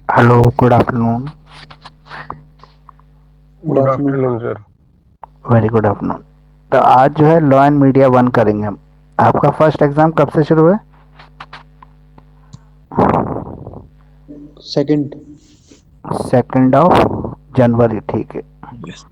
Hello, good afternoon. Good good afternoon. Afternoon sir. Very good afternoon. तो आज जो है लॉ एंड मीडिया वन करेंगे हम। आपका फर्स्ट एग्जाम कब से शुरू है? सेकंड। 2 जनवरी, ठीक है। यस।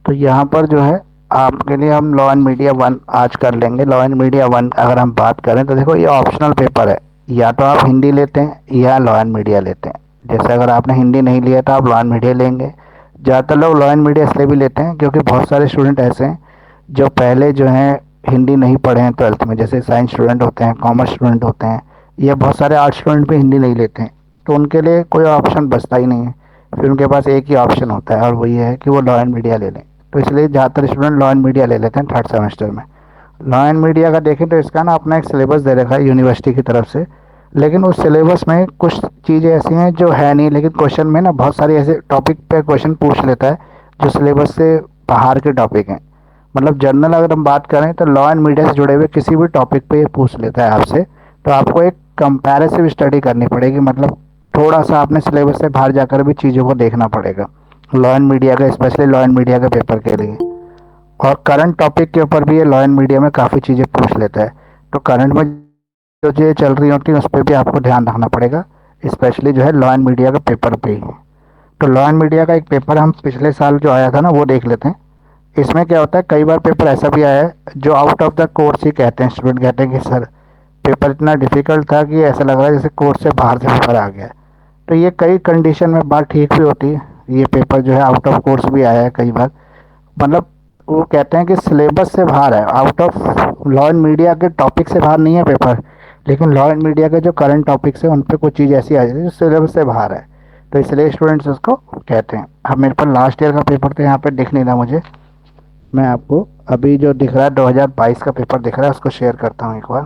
तो यहाँ पर जो है आपके लिए हम लॉ एंड मीडिया वन आज कर लेंगे। लॉ एंड मीडिया वन अगर हम बात करें तो देखो, ये ऑप्शनल पेपर है। या तो आप हिंदी लेते हैं या लॉ एंड मीडिया लेते हैं। जैसे अगर आपने हिंदी नहीं लिया तो आप लॉ एंड मीडिया लेंगे। ज़्यादातर लोग लॉ एंड मीडिया इसलिए भी लेते हैं क्योंकि बहुत सारे स्टूडेंट ऐसे हैं जो पहले जो हैं हिंदी नहीं पढ़े हैं ट्वेल्थ में। जैसे साइंस स्टूडेंट होते हैं, कॉमर्स स्टूडेंट होते हैं, या बहुत सारे आर्ट्स स्टूडेंट भी हिंदी नहीं लेते हैं। तो उनके लिए कोई ऑप्शन बचता ही नहीं है। फिर उनके पास एक ही ऑप्शन होता है और वही है कि वो लॉ एंड मीडिया ले लें। तो इसलिए ज़्यादातर स्टूडेंट लॉ एंड मीडिया ले लेते हैं थर्ड सेमेस्टर में। लॉ एंड मीडिया का देखें तो इसका ना अपना एक सिलेबस दे रखा है यूनिवर्सिटी की तरफ से। लेकिन उस सिलेबस में कुछ चीज़ें ऐसी हैं जो है नहीं, लेकिन क्वेश्चन में ना बहुत सारी ऐसे टॉपिक पे क्वेश्चन पूछ लेता है जो सिलेबस से बाहर के टॉपिक हैं। मतलब जनरल अगर हम बात करें तो लॉ एंड मीडिया से जुड़े हुए किसी भी टॉपिक पे ये पूछ लेता है आपसे। तो आपको एक कंपैरेटिव स्टडी करनी पड़ेगी। मतलब थोड़ा सा आपने सिलेबस से बाहर जाकर भी चीज़ों को देखना पड़ेगा लॉ एंड मीडिया का, स्पेशली लॉ एंड मीडिया के पेपर के लिए। और करंट टॉपिक के ऊपर भी ये लॉ एंड मीडिया में काफ़ी चीज़ें पूछ लेता है। तो करंट में जो चीज़ें चल रही होती हैं उस पर भी आपको ध्यान रखना पड़ेगा, स्पेशली जो है लॉ एंड मीडिया का पेपर पे ही। तो लॉ एंड मीडिया का एक पेपर हम पिछले साल जो आया था ना वो देख लेते हैं। इसमें क्या होता है, कई बार पेपर ऐसा भी आया है जो आउट ऑफ द कोर्स ही कहते हैं। स्टूडेंट कहते हैं कि सर पेपर इतना डिफिकल्ट था कि ऐसा लग रहा है जैसे कोर्स से बाहर से पेपर आ गया है। तो ये कई कंडीशन में बात ठीक भी होती है। ये पेपर जो है आउट ऑफ कोर्स भी आया है कई बार। मतलब वो कहते हैं कि सिलेबस से बाहर है, out of law and media के टॉपिक से बाहर नहीं है पेपर। लेकिन लॉ एंड मीडिया के जो करंट टॉपिक्स है उन पर कुछ चीज़ ऐसी आ जाती है जो सिलेबस से बाहर है। तो इसलिए स्टूडेंट्स उसको कहते हैं। अब मेरे पास लास्ट ईयर का पेपर तो यहाँ पे दिख नहीं रहा मुझे। मैं आपको अभी जो दिख रहा है 2022 का पेपर दिख रहा है उसको शेयर करता हूँ एक बार।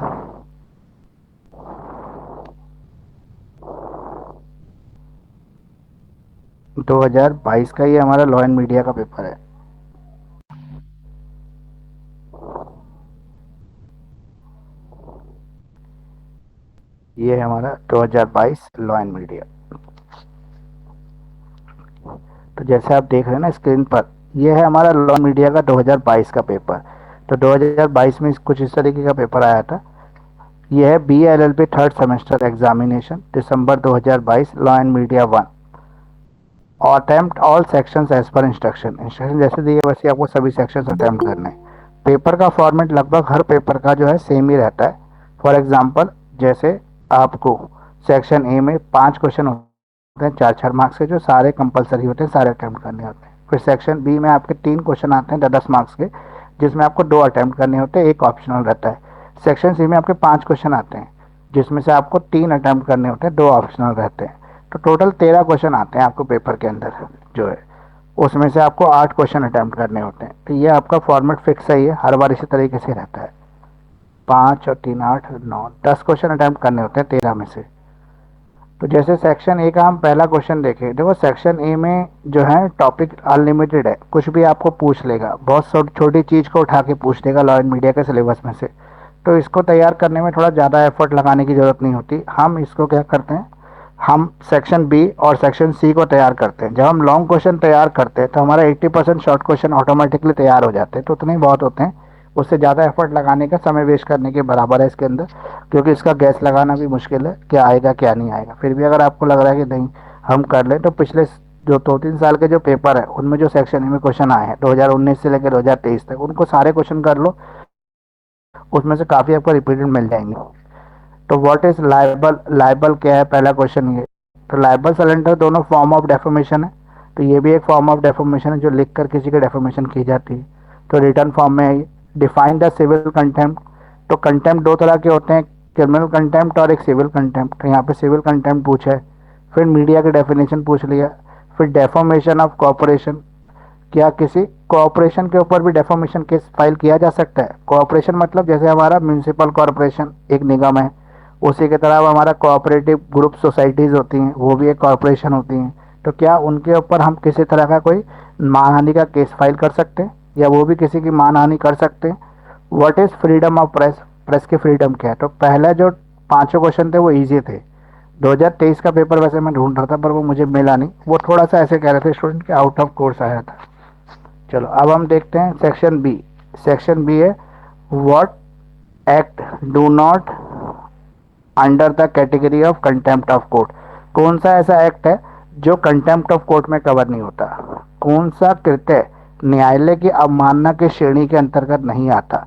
2022 का ये हमारा लॉ एंड मीडिया का पेपर है। ये है हमारा 2022 लॉ एंड मीडिया। तो जैसे आप देख रहे हैं ना स्क्रीन पर, ये है हमारा लॉ मीडिया का 2022 का पेपर। तो 2022 में कुछ इस तरीके का पेपर आया था। ये है B L L P third semester examination December 2022, law and media one. Attempt all sections as per instruction. Instruction जैसे दिए वैसे आपको सभी सेक्शंस अटेम्प्ट करने हैं। पेपर का फॉर्मेट लगभग हर पेपर का जो है सेम ही रहता है। फॉर एग्जांपल, जैसे आपको सेक्शन ए में 5 क्वेश्चन होते हैं 4-4 मार्क्स के, जो सारे कंपलसरी होते हैं, सारे अटेम्प्ट करने होते हैं। फिर सेक्शन बी में आपके 3 क्वेश्चन आते हैं 10-10 मार्क्स के, जिसमें आपको 2 अटेम्प्ट करने होते हैं, एक ऑप्शनल रहता है। सेक्शन सी में आपके 5 क्वेश्चन आते हैं जिसमें से आपको 3 अटेम्प्ट करने होते हैं, 2 ऑप्शनल रहते हैं। तो टोटल 13 क्वेश्चन आते हैं आपको पेपर के अंदर जो है। उसमें से आपको 8 क्वेश्चन अटेम्प्ट करने होते हैं। तो ये आपका फॉर्मेट फिक्स है, ये हर बार इसी तरीके से रहता है। 5 और 3 8 9 10 क्वेश्चन अटेम्प्ट करने होते हैं 13 में से। तो जैसे सेक्शन ए का हम पहला क्वेश्चन देखें, देखो सेक्शन ए में जो है टॉपिक अनलिमिटेड है, कुछ भी आपको पूछ लेगा, बहुत छोटी चीज़ को उठा के पूछ लेगा लॉ एंड मीडिया के सिलेबस में से। तो इसको तैयार करने में थोड़ा ज़्यादा एफर्ट लगाने की ज़रूरत नहीं होती। हम इसको क्या करते हैं, हम सेक्शन बी और सेक्शन सी को तैयार करते हैं। जब हम लॉन्ग क्वेश्चन तैयार करते हैं तो हमारा 80% शॉर्ट क्वेश्चन ऑटोमेटिकली तैयार हो जाते हैं। तो उतने ही बहुत होते हैं, उससे ज़्यादा एफर्ट लगाने का, समय वेस्ट करने के बराबर है इसके अंदर। क्योंकि इसका गैस लगाना भी मुश्किल है, क्या आएगा क्या नहीं आएगा। फिर भी अगर आपको लग रहा है कि नहीं हम कर लें, तो पिछले जो 2-3 साल के जो पेपर है उनमें जो सेक्शन में क्वेश्चन आए हैं 2019 से लेकर 2023 तक, उनको सारे क्वेश्चन कर लो, उसमें से काफ़ी आपको रिपीटेड मिल जाएंगे। तो व्हाट इज लाइबल, लाइबल क्या है, पहला क्वेश्चन ये। तो लाइबल सलेंडर दोनों फॉर्म ऑफ डेफोमेशन है। तो ये भी एक फॉर्म ऑफ डेफोमेशन है जो लिख कर किसी की डेफोमेशन की जाती है। तो रिटर्न फॉर्म में है ये। Define the civil contempt. तो कंटेम्प्ट 2 तरह के होते हैं, क्रिमिनल कंटेम्प्ट और एक सिविल कंटेम्प्ट। तो यहाँ पे सिविल कंटेम्प्ट पूछा है। फिर मीडिया की डेफिनेशन पूछ लिया। फिर डेफोमेशन ऑफ कॉपरेशन, क्या किसी कॉरपोरेशन के ऊपर भी डेफोमेशन केस फाइल किया जा सकता है। कॉरपोरेशन मतलब जैसे हमारा म्यूनिसिपल कॉरपोरेशन एक निगम है, उसी की तरह हमारा कोऑपरेटिव ग्रुप सोसाइटीज़ होती हैं, वो भी एक कॉरपोरेशन होती हैं। तो क्या उनके ऊपर हम किसी तरह का कोई मानहानि का केस फाइल कर सकते हैं, या वो भी किसी की मानहानि कर सकते हैं। What is freedom of press, press की फ्रीडम क्या है। तो पहला जो 5 क्वेश्चन थे वो ईजी थे। 2023 का पेपर वैसे मैं ढूंढ रहा था पर वो मुझे मिला नहीं, वो थोड़ा सा ऐसे कह रहे थे स्टूडेंट कि आउट ऑफ कोर्स आया था। चलो अब हम देखते हैं सेक्शन बी। सेक्शन बी है what act do not under the category of contempt of court. कौन सा ऐसा एक्ट है जो कंटेम्प्ट ऑफ कोर्ट में कवर नहीं होता? कौन सा कृत्य न्यायालय की अवमानना की श्रेणी के अंतर्गत नहीं आता?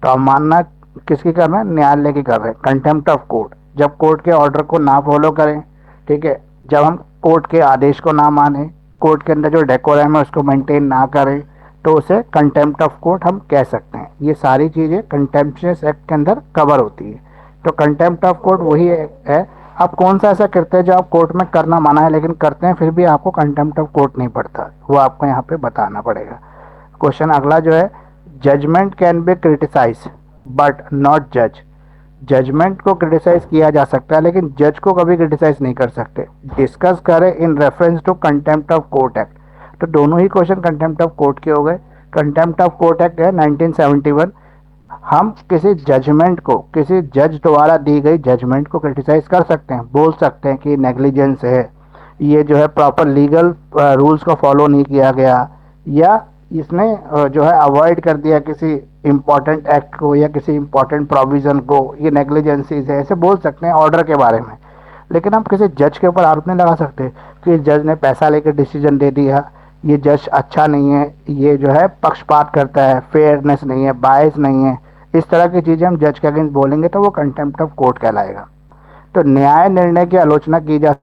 तो अवमानना किसकी कर रहे हैं? न्यायालय की कर रहे हैं। कंटेम्प्ट ऑफ कोर्ट जब कोर्ट के ऑर्डर को ना फॉलो करें, ठीक है, जब हम कोर्ट के आदेश को ना माने, कोर्ट के अंदर जो डेकोरम है उसको मेंटेन ना करें, तो उसे कंटेम्प्ट ऑफ कोर्ट हम कह सकते हैं। ये सारी चीज़ें कंटेम्प्शियस एक्ट के अंदर कवर होती है। तो कंटेम्प्ट ऑफ कोर्ट वही है। आप कौन सा ऐसा करते हैं जो आप कोर्ट में करना मना है लेकिन करते हैं फिर भी आपको कंटेम्प्ट ऑफ कोर्ट नहीं पड़ता, वो आपको यहाँ पे बताना पड़ेगा। क्वेश्चन अगला जो है, judgement can be criticise but not जज। जजमेंट को क्रिटिसाइज किया जा सकता है लेकिन जज को कभी क्रिटिसाइज नहीं कर सकते। डिस्कस करें in reference to contempt of court act. तो दोनों ही क्वेश्चन कंटेम्प्ट ऑफ कोर्ट के हो गए। कंटेम्प्ट ऑफ कोर्ट एक्ट है 1971। हम किसी जजमेंट को, किसी जज द्वारा दी गई जजमेंट को क्रिटिसाइज कर सकते हैं, बोल सकते हैं कि नेग्लिजेंस है, ये जो है प्रॉपर लीगल रूल्स को फॉलो नहीं किया गया, या इसने जो है अवॉइड कर दिया किसी इम्पोर्टेंट एक्ट को या किसी इम्पोर्टेंट प्रोविज़न को, ये नेग्लिजेंसीज है, ऐसे बोल सकते हैं ऑर्डर के बारे में। लेकिन हम किसी जज के ऊपर आरोप नहीं लगा सकते कि जज ने पैसा लेकर डिसीजन दे दिया, ये जज अच्छा नहीं है, ये जो है पक्षपात करता है, फेयरनेस नहीं है, बायस नहीं है, इस तरह की चीज़ें हम जज के अगेंस्ट बोलेंगे तो वो कंटेम्प्ट ऑफ कोर्ट कहलाएगा। तो न्याय निर्णय की आलोचना की जा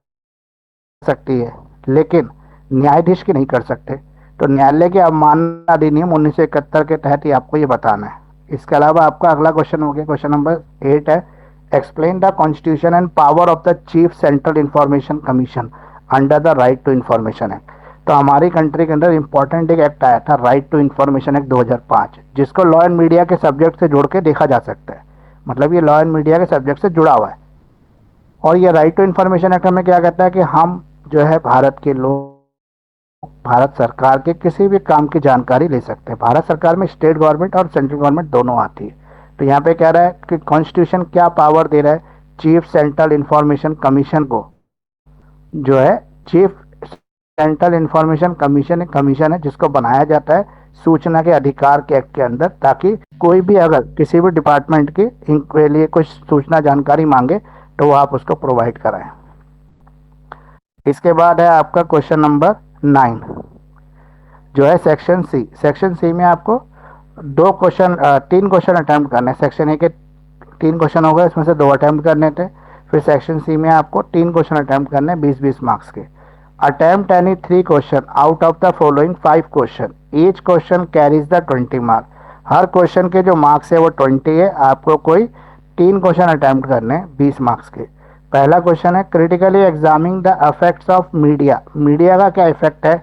सकती है लेकिन न्यायाधीश की नहीं कर सकते। तो न्यायालय के अवमानना अधिनियम 1971 के तहत ही आपको ये बताना है। इसके अलावा आपका अगला क्वेश्चन हो गया, क्वेश्चन नंबर 8 है, explain the constitution and power of the chief central information commission under the right to information act. तो हमारी कंट्री के अंदर इंपॉर्टेंट एक एक्ट आया था, राइट टू इंफॉर्मेशन एक्ट 2005, जिसको लॉ एंड मीडिया के सब्जेक्ट से जोड़ के देखा जा सकता है। मतलब ये लॉ एंड मीडिया के सब्जेक्ट से जुड़ा हुआ है। और ये राइट टू इंफॉर्मेशन एक्ट हमें क्या कहता है कि हम जो है भारत के लोग भारत सरकार के किसी भी काम की जानकारी ले सकते हैं। भारत सरकार में स्टेट गवर्नमेंट और सेंट्रल गवर्नमेंट दोनों आती है। तो यहाँ पे कह रहा है कि कॉन्स्टिट्यूशन क्या पावर दे रहा है चीफ सेंट्रल इंफॉर्मेशन कमीशन को, जो है चीफ सेंट्रल इंफॉर्मेशन कमीशन है जिसको बनाया जाता है सूचना के अधिकार के एक्ट के अंदर, ताकि कोई भी अगर किसी भी डिपार्टमेंट की इनके लिए कुछ सूचना जानकारी मांगे तो वो आप उसको प्रोवाइड कराएं। इसके बाद है आपका क्वेश्चन नंबर 9 जो है सेक्शन सी। सेक्शन सी में आपको तीन क्वेश्चन अटेम्प्ट करने हैं। सेक्शन ए के 3 क्वेश्चन हो गए, इसमें से 2 अटेम्प्ट करने थे। फिर सेक्शन सी में आपको 3 क्वेश्चन अटेम्प्ट करने 20-20 मार्क्स के। Attempt any 3 question out of the following 5 question, each question carries the 20 mark. Her question के जो मार्क्स है वो 20 है। आपको कोई 3 क्वेश्चन अटेम्प्ट करने 20 मार्क्स के। पहला क्वेश्चन है critically examining the effects of media. Media का क्या इफेक्ट है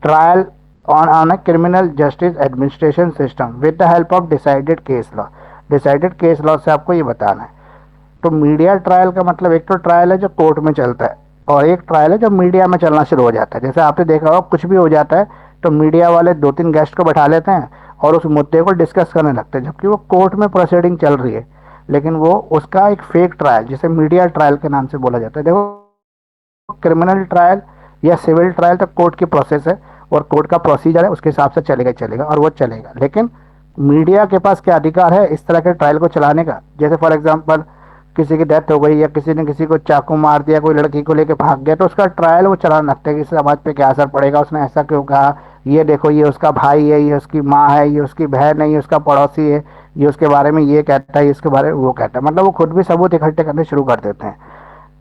trial on a criminal justice administration system with the help of decided case law. Decided case law से आपको ये बताना है। तो मीडिया ट्रायल का मतलब एक तो ट्रायल है जो कोर्ट में चलता है और एक ट्रायल है जो मीडिया में चलना शुरू हो जाता है। जैसे आपने देखा होगा कुछ भी हो जाता है तो मीडिया वाले 2-3 गेस्ट को बैठा लेते हैं और उस मुद्दे को डिस्कस करने लगते हैं, जबकि वो कोर्ट में प्रोसीडिंग चल रही है, लेकिन वो उसका एक फेक ट्रायल जिसे मीडिया ट्रायल के नाम से बोला जाता है। देखो क्रिमिनल ट्रायल या सिविल ट्रायल तो कोर्ट की प्रोसेस है और कोर्ट का प्रोसीजर है, उसके हिसाब से चलेगा और वो चलेगा। लेकिन मीडिया के पास क्या अधिकार है इस तरह के ट्रायल को चलाने का? जैसे फॉर एग्जांपल किसी की डेथ हो गई या किसी ने किसी को चाकू मार दिया, कोई लड़की को लेकर भाग गया, तो उसका ट्रायल वो चलाने लगता है कि समाज पे क्या असर पड़ेगा, उसने ऐसा क्यों कहा, ये देखो ये उसका भाई है, ये उसकी माँ है, ये उसकी बहन है, ये उसका पड़ोसी है, ये उसके बारे में ये कहता है, इसके बारे में वो कहता है। मतलब वो खुद भी सबूत इकट्ठे करने शुरू कर देते हैं।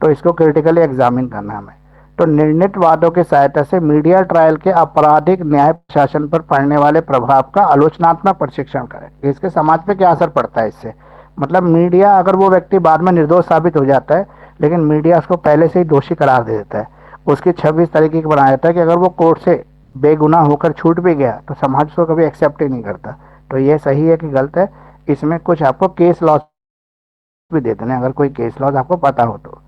तो इसको क्रिटिकली एग्जामिन करना है हमें। तो निर्णित वादों की सहायता से मीडिया ट्रायल के आपराधिक न्याय प्रशासन पर पड़ने वाले प्रभाव का आलोचनात्मक परीक्षण करें। इसके समाज पे क्या असर पड़ता है इससे? मतलब मीडिया, अगर वो व्यक्ति बाद में निर्दोष साबित हो जाता है लेकिन मीडिया उसको पहले से ही दोषी करार दे देता है, उसकी 26 तरीके की बनाया जाता है कि अगर वो कोर्ट से बेगुनाह होकर छूट भी गया तो समाज उसको कभी एक्सेप्ट ही नहीं करता। तो ये सही है कि गलत है? इसमें कुछ आपको केस लॉस भी दे देना अगर कोई केस लॉस आपको पता हो तो।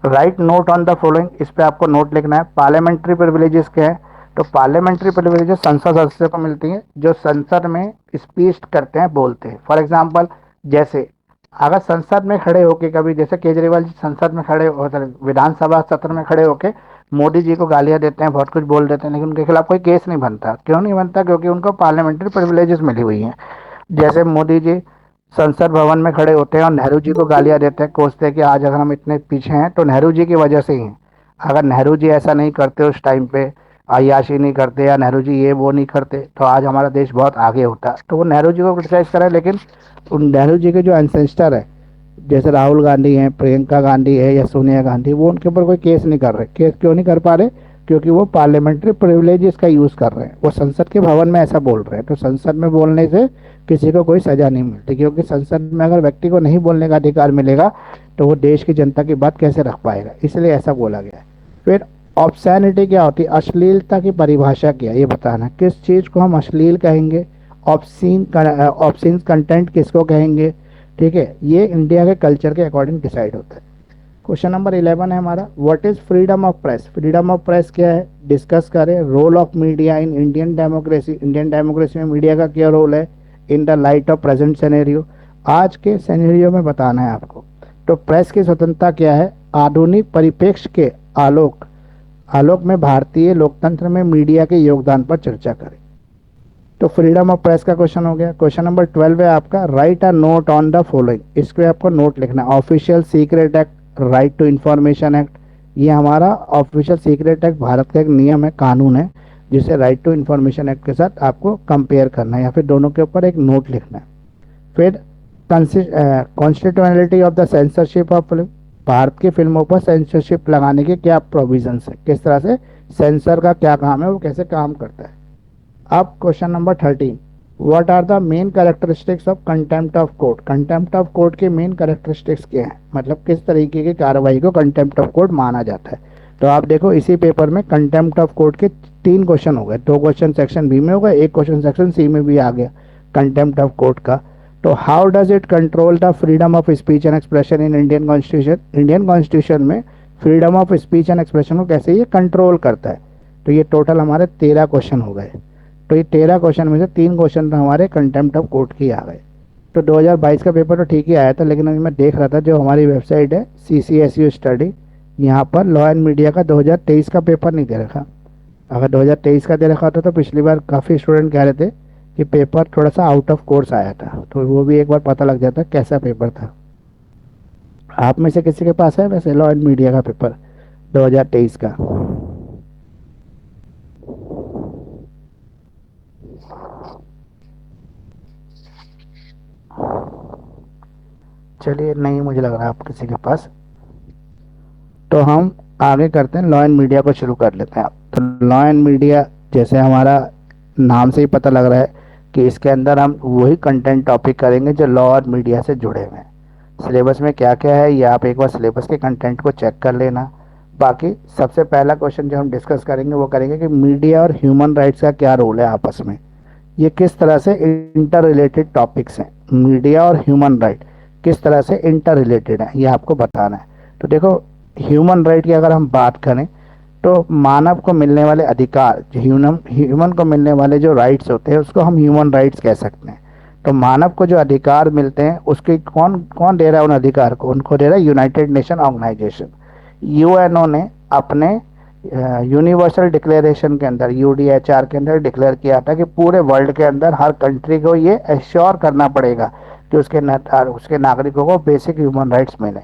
Right note on the following, इस पे आपको नोट लिखना है। पार्लियामेंट्री प्रिविलेजेस क्या है? तो पार्लियामेंट्री प्रिविलेजेस संसद सदस्य को मिलती है जो संसद में स्पीच करते हैं, बोलते हैं। फॉर एग्जांपल जैसे अगर संसद में खड़े होके कभी, जैसे केजरीवाल जी संसद में खड़े हो, विधानसभा सत्र में खड़े होके मोदी जी को गालियां देते हैं, बहुत कुछ बोल देते हैं, लेकिन उनके खिलाफ कोई केस नहीं बनता। क्यों नहीं बनता? क्योंकि उनको पार्लियामेंट्री प्रिविलेजेस मिली हुई हैं। जैसे मोदी जी संसद भवन में खड़े होते हैं और नेहरू जी को गालियां देते हैं, कोसते हैं कि आज अगर हम इतने पीछे हैं तो नेहरू जी की वजह से ही हैं। अगर नेहरू जी ऐसा नहीं करते उस टाइम पे, अय्याशी नहीं करते, या नेहरू जी ये वो नहीं करते, तो आज हमारा देश बहुत आगे होता। तो वो नेहरू जी को क्रिटिसाइज करें, लेकिन उन नेहरू जी के जो एंसेस्टर है, जैसे राहुल गांधी हैं, प्रियंका गांधी है या सोनिया गांधी, वो उनके ऊपर कोई केस नहीं कर रहे। केस क्यों नहीं कर पा रहे? क्योंकि वो पार्लियामेंट्री प्रिविलेजेस का यूज़ कर रहे हैं, वो संसद के भवन में ऐसा बोल रहे हैं। तो संसद में बोलने से किसी को कोई सजा नहीं मिलती, क्योंकि संसद में अगर व्यक्ति को नहीं बोलने का अधिकार मिलेगा तो वो देश की जनता की बात कैसे रख पाएगा, इसलिए ऐसा बोला गया है। फिर ऑब्सैनिटी क्या होती है? अश्लीलता की परिभाषा क्या है ये बताना। किस चीज़ को हम अश्लील कहेंगे? ऑब्सीन कंटेंट किसको कहेंगे? ठीक है, ये इंडिया के कल्चर के अकॉर्डिंग डिसाइड होता है। क्वेश्चन नंबर 11 है हमारा, what is freedom of press? Freedom of press क्या है, डिस्कस करें। Role of media in Indian democracy, Indian democracy में मीडिया का क्या रोल है in the light of present scenario, आज के सिनेरियो में बताना है आपको। तो प्रेस की स्वतंत्रता क्या है, आधुनिक परिप्रेक्ष्य के आलोक आलोक में भारतीय लोकतंत्र में मीडिया के योगदान पर चर्चा करें। तो फ्रीडम ऑफ प्रेस का क्वेश्चन हो गया। क्वेश्चन नंबर 12 है आपका, write a note on the following. इस पे आपको नोट लिखना है। Official secret act, right to information act, ये हमारा ऑफिशियल सीक्रेट एक्ट भारत का एक नियम है, कानून है, जिसे राइट टू इंफॉर्मेशन एक्ट के साथ आपको कंपेयर करना है, या फिर दोनों के ऊपर एक नोट लिखना है। फिर constitutionality of the censorship of film, Bharat की फिल्मों पर सेंसरशिप लगाने के क्या प्रोविजंस है, किस तरह से सेंसर का क्या काम है, वो कैसे काम करता है। अब question number 13, what are the main characteristics of contempt of court? Contempt of court के मेन कैरेक्टरिस्टिक्स क्या हैं, मतलब किस तरीके की कार्रवाई को कंटेम्प्ट ऑफ कोर्ट माना जाता है। तो आप देखो इसी पेपर में कंटेम्प्ट ऑफ कोर्ट के 3 क्वेश्चन हो गए, 2 क्वेश्चन सेक्शन बी में हो गए, 1 क्वेश्चन सेक्शन सी में भी आ गया कंटेम्प्ट ऑफ कोर्ट का। तो how does it control the freedom of speech and expression in Indian constitution? Indian constitution में freedom of speech and expression को कैसे ये कंट्रोल करता है। तो ये टोटल हमारे 13 क्वेश्चन हो गए। तो ये 13 क्वेश्चन में से 3 क्वेश्चन तो हमारे कंटेम्प्ट ऑफ कोर्ट के आ गए। तो 2022 का पेपर तो ठीक ही आया था, लेकिन अभी मैं देख रहा था जो हमारी वेबसाइट है CCSU स्टडी, यहाँ पर लॉ एंड मीडिया का 2023 का पेपर नहीं दे रखा। अगर 2023 का दे रखा होता तो पिछली बार काफ़ी स्टूडेंट कह रहे थे कि पेपर थोड़ा सा आउट ऑफ कोर्स आया था, तो वो भी एक बार पता लग जाता कैसा पेपर था। आप में से किसी के पास है वैसे लॉ एंड मीडिया का पेपर 2023 का? चलिए, नहीं मुझे लग रहा है आप किसी के पास। तो हम आगे करते हैं, लॉ एंड मीडिया को शुरू कर लेते हैं। तो लॉ एंड मीडिया, जैसे हमारा नाम से ही पता लग रहा है कि इसके अंदर हम वही कंटेंट टॉपिक करेंगे जो लॉ और मीडिया से जुड़े हुए हैं। सिलेबस में क्या क्या है ये आप एक बार सिलेबस के कंटेंट को चेक कर लेना। बाकी सबसे पहला क्वेश्चन जो हम डिस्कस करेंगे वो करेंगे कि मीडिया और ह्यूमन राइट्स का क्या रोल है आपस में, ये किस तरह से इंटर रिलेटेड टॉपिक्स हैं। मीडिया और ह्यूमन राइट किस तरह से इंटर रिलेटेड है ये आपको बताना है। तो देखो, ह्यूमन राइट की अगर हम बात करें तो मानव को मिलने वाले अधिकार, जो ह्यूमन को मिलने वाले जो राइट्स होते हैं उसको हम ह्यूमन राइट्स कह सकते हैं। तो मानव को जो अधिकार मिलते हैं उसके कौन कौन दे रहा है उन अधिकार को? उनको दे रहा है यूनाइटेड नेशन ऑर्गेनाइजेशन। यूएनओ ने अपने यूनिवर्सल डिक्लेरेशन के अंदर, UDHR के अंदर डिक्लेयर किया था कि पूरे वर्ल्ड के अंदर हर कंट्री को ये एश्योर करना पड़ेगा कि उसके नागरिकों को बेसिक ह्यूमन राइट्स मिले।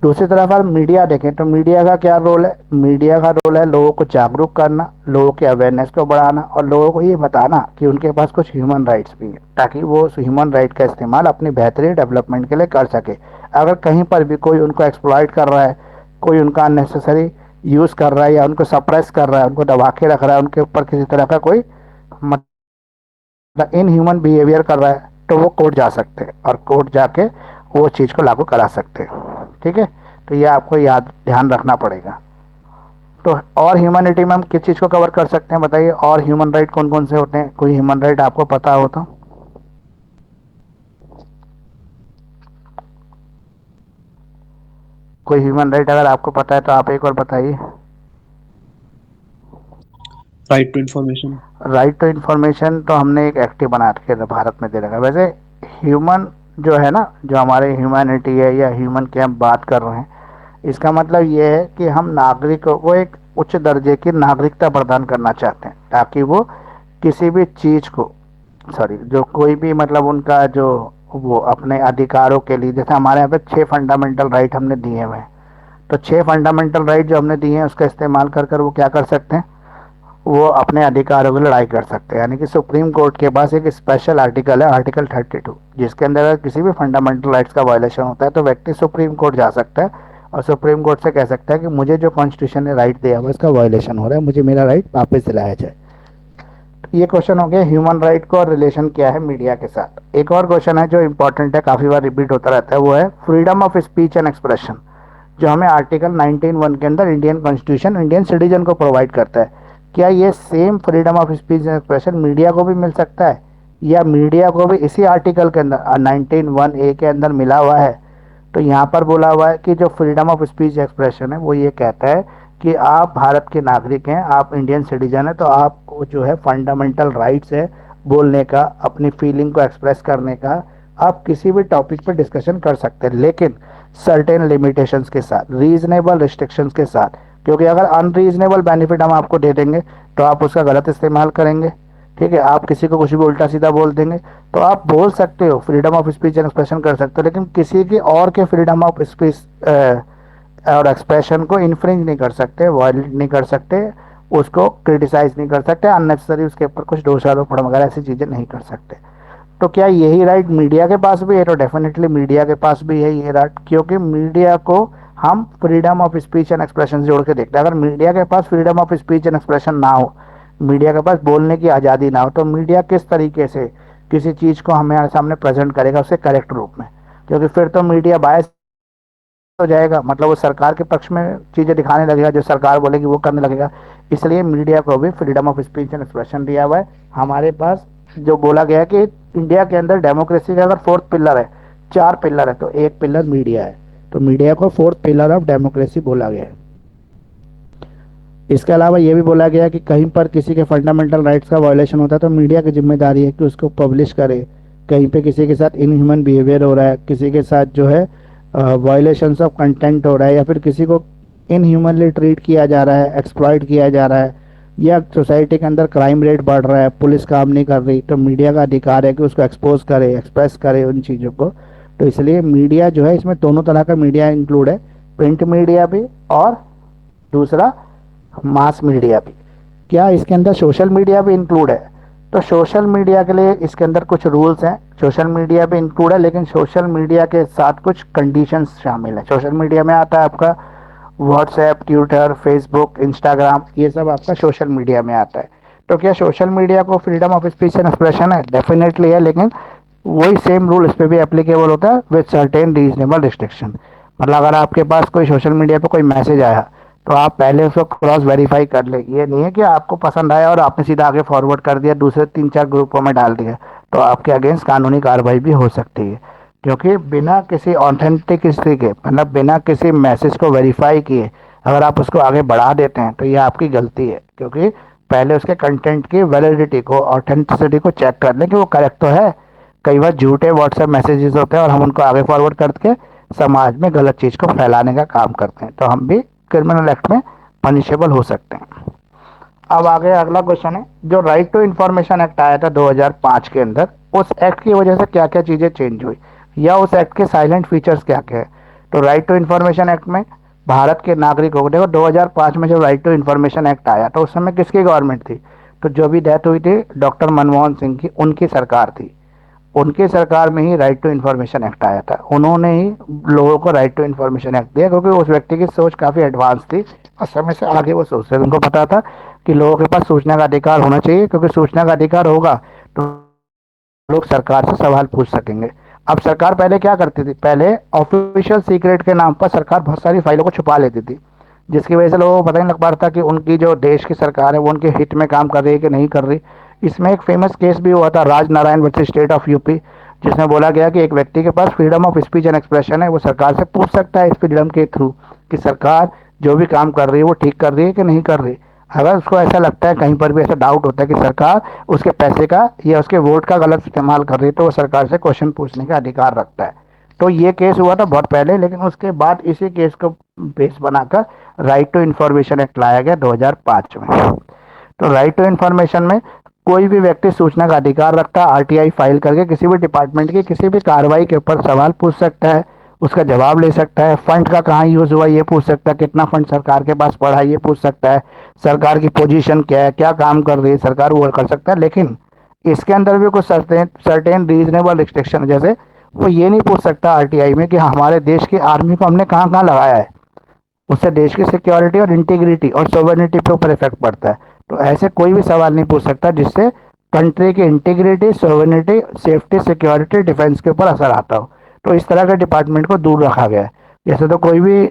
दूसरी तरफ अगर मीडिया देखें तो मीडिया का क्या रोल है? मीडिया का रोल है लोगों को जागरूक करना, लोगों के अवेयरनेस को बढ़ाना और लोगों को ये बताना कि उनके पास कुछ ह्यूमन राइट्स भी हैं, ताकि वो उस ह्यूमन राइट का इस्तेमाल अपनी बेहतरीन डेवलपमेंट के लिए कर सके। अगर कहीं पर भी कोई उनको एक्सप्लॉइट कर रहा है, कोई उनका अननेसेसरी यूज़ कर रहा है या उनको सप्रेस कर रहा है, उनको दबा के रख रहा है, उनके ऊपर किसी तरह का कोई इन ह्यूमन बिहेवियर कर रहा है, तो वो कोर्ट जा सकते हैं और कोर्ट जाके वो चीज़ को लागू करा सकते हैं। ठीक है, तो ये आपको याद ध्यान रखना पड़ेगा। तो और ह्यूमैनिटी में हम किस चीज़ को कवर कर सकते हैं बताइए? और ह्यूमन राइट कौन कौन से होते हैं? कोई ह्यूमन राइट आपको पता हो तो? कोई ह्यूमन राइट अगर आपको पता है तो आप एक और बताइए। Right to information. Right to information तो हमने एक एक्ट बना के भारत में दे रखा है। वैसे ह्यूमन जो है ना, जो हमारे ह्यूमैनिटी है या ह्यूमन की हम बात कर रहे हैं, इसका मतलब ये है कि हम नागरिकों को एक उच्च दर्जे की नागरिकता प्रदान करना चाहते हैं, ताकि वो किसी भी चीज़ को, सॉरी, जो कोई भी मतलब उनका जो वो अपने अधिकारों के लिए, जैसे हमारे यहाँ पे 6 फंडामेंटल राइट हमने दिए हुए हैं, तो 6 फंडामेंटल राइट जो हमने दिए हैं उसका इस्तेमाल कर कर वो क्या कर सकते हैं, वो अपने अधिकारों की लड़ाई कर सकते हैं। यानी कि सुप्रीम कोर्ट के पास एक स्पेशल आर्टिकल है, आर्टिकल 32, जिसके अंदर अगर किसी भी फंडामेंटल राइट्स का वायलेशन होता है तो व्यक्ति सुप्रीम कोर्ट जा सकता है और सुप्रीम कोर्ट से कह सकता है कि मुझे जो कॉन्स्टिट्यूशन ने राइट दिया हुआ इसका वायलेशन हो रहा है, मुझे मेरा राइट वापस दिलाया जाए। ये क्वेश्चन हो गया ह्यूमन राइट को और रिलेशन क्या है मीडिया के साथ। एक और क्वेश्चन है जो इंपॉर्टेंट है, काफ़ी बार रिपीट होता रहता है, वो है freedom of speech and expression, जो हमें आर्टिकल 19(1) के अंदर इंडियन कॉन्स्टिट्यूशन इंडियन सिटीजन को प्रोवाइड करता है। क्या ये same freedom of speech and expression media को भी मिल सकता है, या मीडिया को भी इसी आर्टिकल के अंदर 19(1)(a) के अंदर मिला हुआ है? तो यहाँ पर बोला हुआ है कि जो फ्रीडम ऑफ स्पीच एक्सप्रेशन है वो ये कहता है कि आप भारत के नागरिक हैं, आप इंडियन सिटीजन हैं, तो आपको जो है फंडामेंटल राइट्स है बोलने का, अपनी फीलिंग को एक्सप्रेस करने का, आप किसी भी टॉपिक पर डिस्कशन कर सकते हैं, लेकिन सर्टेन लिमिटेशंस के साथ, रीजनेबल रिस्ट्रिक्शंस के साथ। क्योंकि अगर अनरीजनेबल बेनिफिट हम आपको दे देंगे तो आप उसका गलत इस्तेमाल करेंगे, ठीक है, आप किसी को कुछ भी उल्टा सीधा बोल देंगे। तो आप बोल सकते हो, freedom of speech and expression कर सकते हो, लेकिन किसी की और के फ्रीडम ऑफ स्पीच और एक्सप्रेशन को इन्फ्रिंज नहीं कर सकते, वायलेट नहीं कर सकते, उसको क्रिटिसाइज नहीं कर सकते, अननेसेसरी उसके ऊपर कुछ दोषारोपण वगैरह ऐसी चीज़ें नहीं कर सकते। तो क्या यही राइट मीडिया के पास भी है? तो डेफिनेटली मीडिया के पास भी है ये राइट, क्योंकि मीडिया को हम freedom of speech and expression से जोड़ के देखते हैं। अगर मीडिया के पास freedom of speech and expression ना हो, मीडिया के पास बोलने की आज़ादी ना हो, तो मीडिया किस तरीके से किसी चीज़ को हमारे सामने प्रेजेंट करेगा उसके करेक्ट रूप में? क्योंकि फिर तो मीडिया बायस हो जाएगा, मतलब वो सरकार के पक्ष में चीज़ें दिखाने लगेगा, जो सरकार बोलेगी वो करने लगेगा। इसलिए मीडिया को भी freedom of speech and expression दिया हुआ है। हमारे पास जो बोला गया है कि इंडिया के अंदर डेमोक्रेसी का अगर फोर्थ पिलर है, 4 पिलर है, तो एक पिलर मीडिया है, तो मीडिया को फोर्थ पिलर ऑफ डेमोक्रेसी बोला गया है। इसके अलावा ये भी बोला गया कि कहीं पर किसी के फंडामेंटल राइट्स का वायलेशन होता है तो मीडिया की जिम्मेदारी है कि उसको पब्लिश करे। कहीं पे किसी के साथ इनह्यूमन बिहेवियर हो रहा है, किसी के साथ जो है वायलेशंस ऑफ कंटेंट हो रहा है, या फिर किसी को इनह्यूमनली ट्रीट किया जा रहा है, एक्सप्लॉइट किया जा रहा है, या सोसाइटी के अंदर क्राइम रेट बढ़ रहा है, पुलिस काम नहीं कर रही, तो मीडिया का अधिकार है कि उसको एक्सपोज करे, एक्सप्रेस करे उन चीज़ों को। तो इसलिए मीडिया जो है, इसमें दोनों तरह का मीडिया इंक्लूड है, प्रिंट मीडिया भी और दूसरा मास मीडिया भी। क्या इसके अंदर सोशल मीडिया भी इंक्लूड है? तो सोशल मीडिया के लिए इसके अंदर कुछ रूल्स हैं। सोशल मीडिया भी इंक्लूड है, लेकिन सोशल मीडिया के साथ कुछ कंडीशंस शामिल है। सोशल मीडिया में आता है आपका व्हाट्सएप, ट्विटर, फेसबुक, इंस्टाग्राम, ये सब आपका सोशल मीडिया में आता है। तो क्या सोशल मीडिया को freedom of speech and expression है? डेफिनेटली है, लेकिन वही सेम रूल इस पर भी एप्लीकेबल होता है विद सर्टेन रीजनेबल रिस्ट्रिक्शन। मतलब अगर आपके पास कोई सोशल मीडिया पे कोई मैसेज आया तो आप पहले उसको क्रॉस वेरीफाई कर ले। ये नहीं है कि आपको पसंद आया और आपने सीधा आगे फॉरवर्ड कर दिया, दूसरे 3-4 ग्रुपों में डाल दिया, तो आपके अगेंस्ट कानूनी कार्रवाई भी हो सकती है। क्योंकि बिना किसी ऑथेंटिसिटी के, मतलब बिना किसी मैसेज को वेरीफाई किए अगर आप उसको आगे बढ़ा देते हैं तो ये आपकी गलती है। क्योंकि पहले उसके कंटेंट की वैलिडिटी को, ऑथेंटिसिटी को चेक कर लें कि वो करेक्ट तो है। कई बार झूठे व्हाट्सएप मैसेजेस होते हैं और हम उनको आगे फॉरवर्ड करके समाज में गलत चीज़ को फैलाने का काम करते हैं, तो हम भी क्रिमिनल एक्ट में पनिशेबल हो सकते हैं। अब आगे अगला क्वेश्चन है, जो राइट टू इंफॉर्मेशन एक्ट आया था 2005 के अंदर, उस एक्ट की वजह से क्या क्या चीज़ें चेंज हुई, या उस एक्ट के साइलेंट फीचर्स क्या क्या है? तो राइट टू इंफॉर्मेशन एक्ट में भारत के नागरिकों को, देखो 2005 में जब राइट टू इंफॉर्मेशन एक्ट आया तो उस समय किसकी गवर्नमेंट थी? तो जो भी डेथ हुई थी डॉक्टर मनमोहन सिंह की, उनकी सरकार थी। उनकी सरकार में ही राइट टू इन्फॉर्मेशन एक्ट आया था, उन्होंने ही लोगों को राइट टू इन्फॉर्मेशन एक्ट दिया, क्योंकि उस व्यक्ति की सोच काफ़ी एडवांस थी और समय से आगे वो सोचते थे। उनको पता था कि लोगों के पास सूचना का अधिकार होना चाहिए, क्योंकि सूचना का अधिकार होगा तो लोग सरकार से सवाल पूछ सकेंगे। अब सरकार पहले क्या करती थी, पहले ऑफिशियल सीक्रेट के नाम पर सरकार बहुत सारी फाइलों को छुपा लेती थी, जिसकी वजह से लोगों को पता नहीं लग पा रहा था कि उनकी जो देश की सरकार है वो उनके हित में काम कर रही है कि नहीं कर रही। इसमें एक फेमस केस भी हुआ था, Raj Narayan versus state of UP, जिसमें बोला गया कि एक व्यक्ति के पास freedom of speech and expression है, वो सरकार से पूछ सकता है इस फ्रीडम के थ्रू कि सरकार जो भी काम कर रही है वो ठीक कर रही है कि नहीं कर रही। अगर उसको ऐसा लगता है, कहीं पर भी ऐसा डाउट होता है कि सरकार उसके पैसे का या उसके वोट का गलत इस्तेमाल कर रही है, तो वो सरकार से क्वेश्चन पूछने का अधिकार रखता है। तो ये केस हुआ था बहुत पहले, लेकिन उसके बाद इसी केस को बेस बनाकर राइट टू इन्फॉर्मेशन एक्ट लाया गया 2005 में। तो राइट टू इन्फॉर्मेशन में कोई भी व्यक्ति सूचना का अधिकार रखता है, आरटीआई फाइल करके किसी भी डिपार्टमेंट की किसी भी कार्रवाई के ऊपर सवाल पूछ सकता है, उसका जवाब ले सकता है, फंड का कहाँ यूज हुआ ये पूछ सकता है, कितना फंड सरकार के पास पड़ा है ये पूछ सकता है, सरकार की पोजीशन क्या है, क्या काम कर रही है सरकार, वो कर सकता है। लेकिन इसके अंदर भी कुछ सर्टेन रीजनेबल रिस्ट्रिक्शन, जैसे वो ये नहीं पूछ सकता आरटीआई में कि हमारे देश की आर्मी को हमने कहाँ कहाँ लगाया है, उससे देश की सिक्योरिटी और इंटीग्रिटी और सोवरेनिटी पे ऊपर इफेक्ट पड़ता है। तो ऐसे कोई भी सवाल नहीं पूछ सकता जिससे कंट्री की integrity, sovereignty, safety, security, defence के ऊपर असर आता हो। तो इस तरह के डिपार्टमेंट को दूर रखा गया है। जैसे तो कोई भी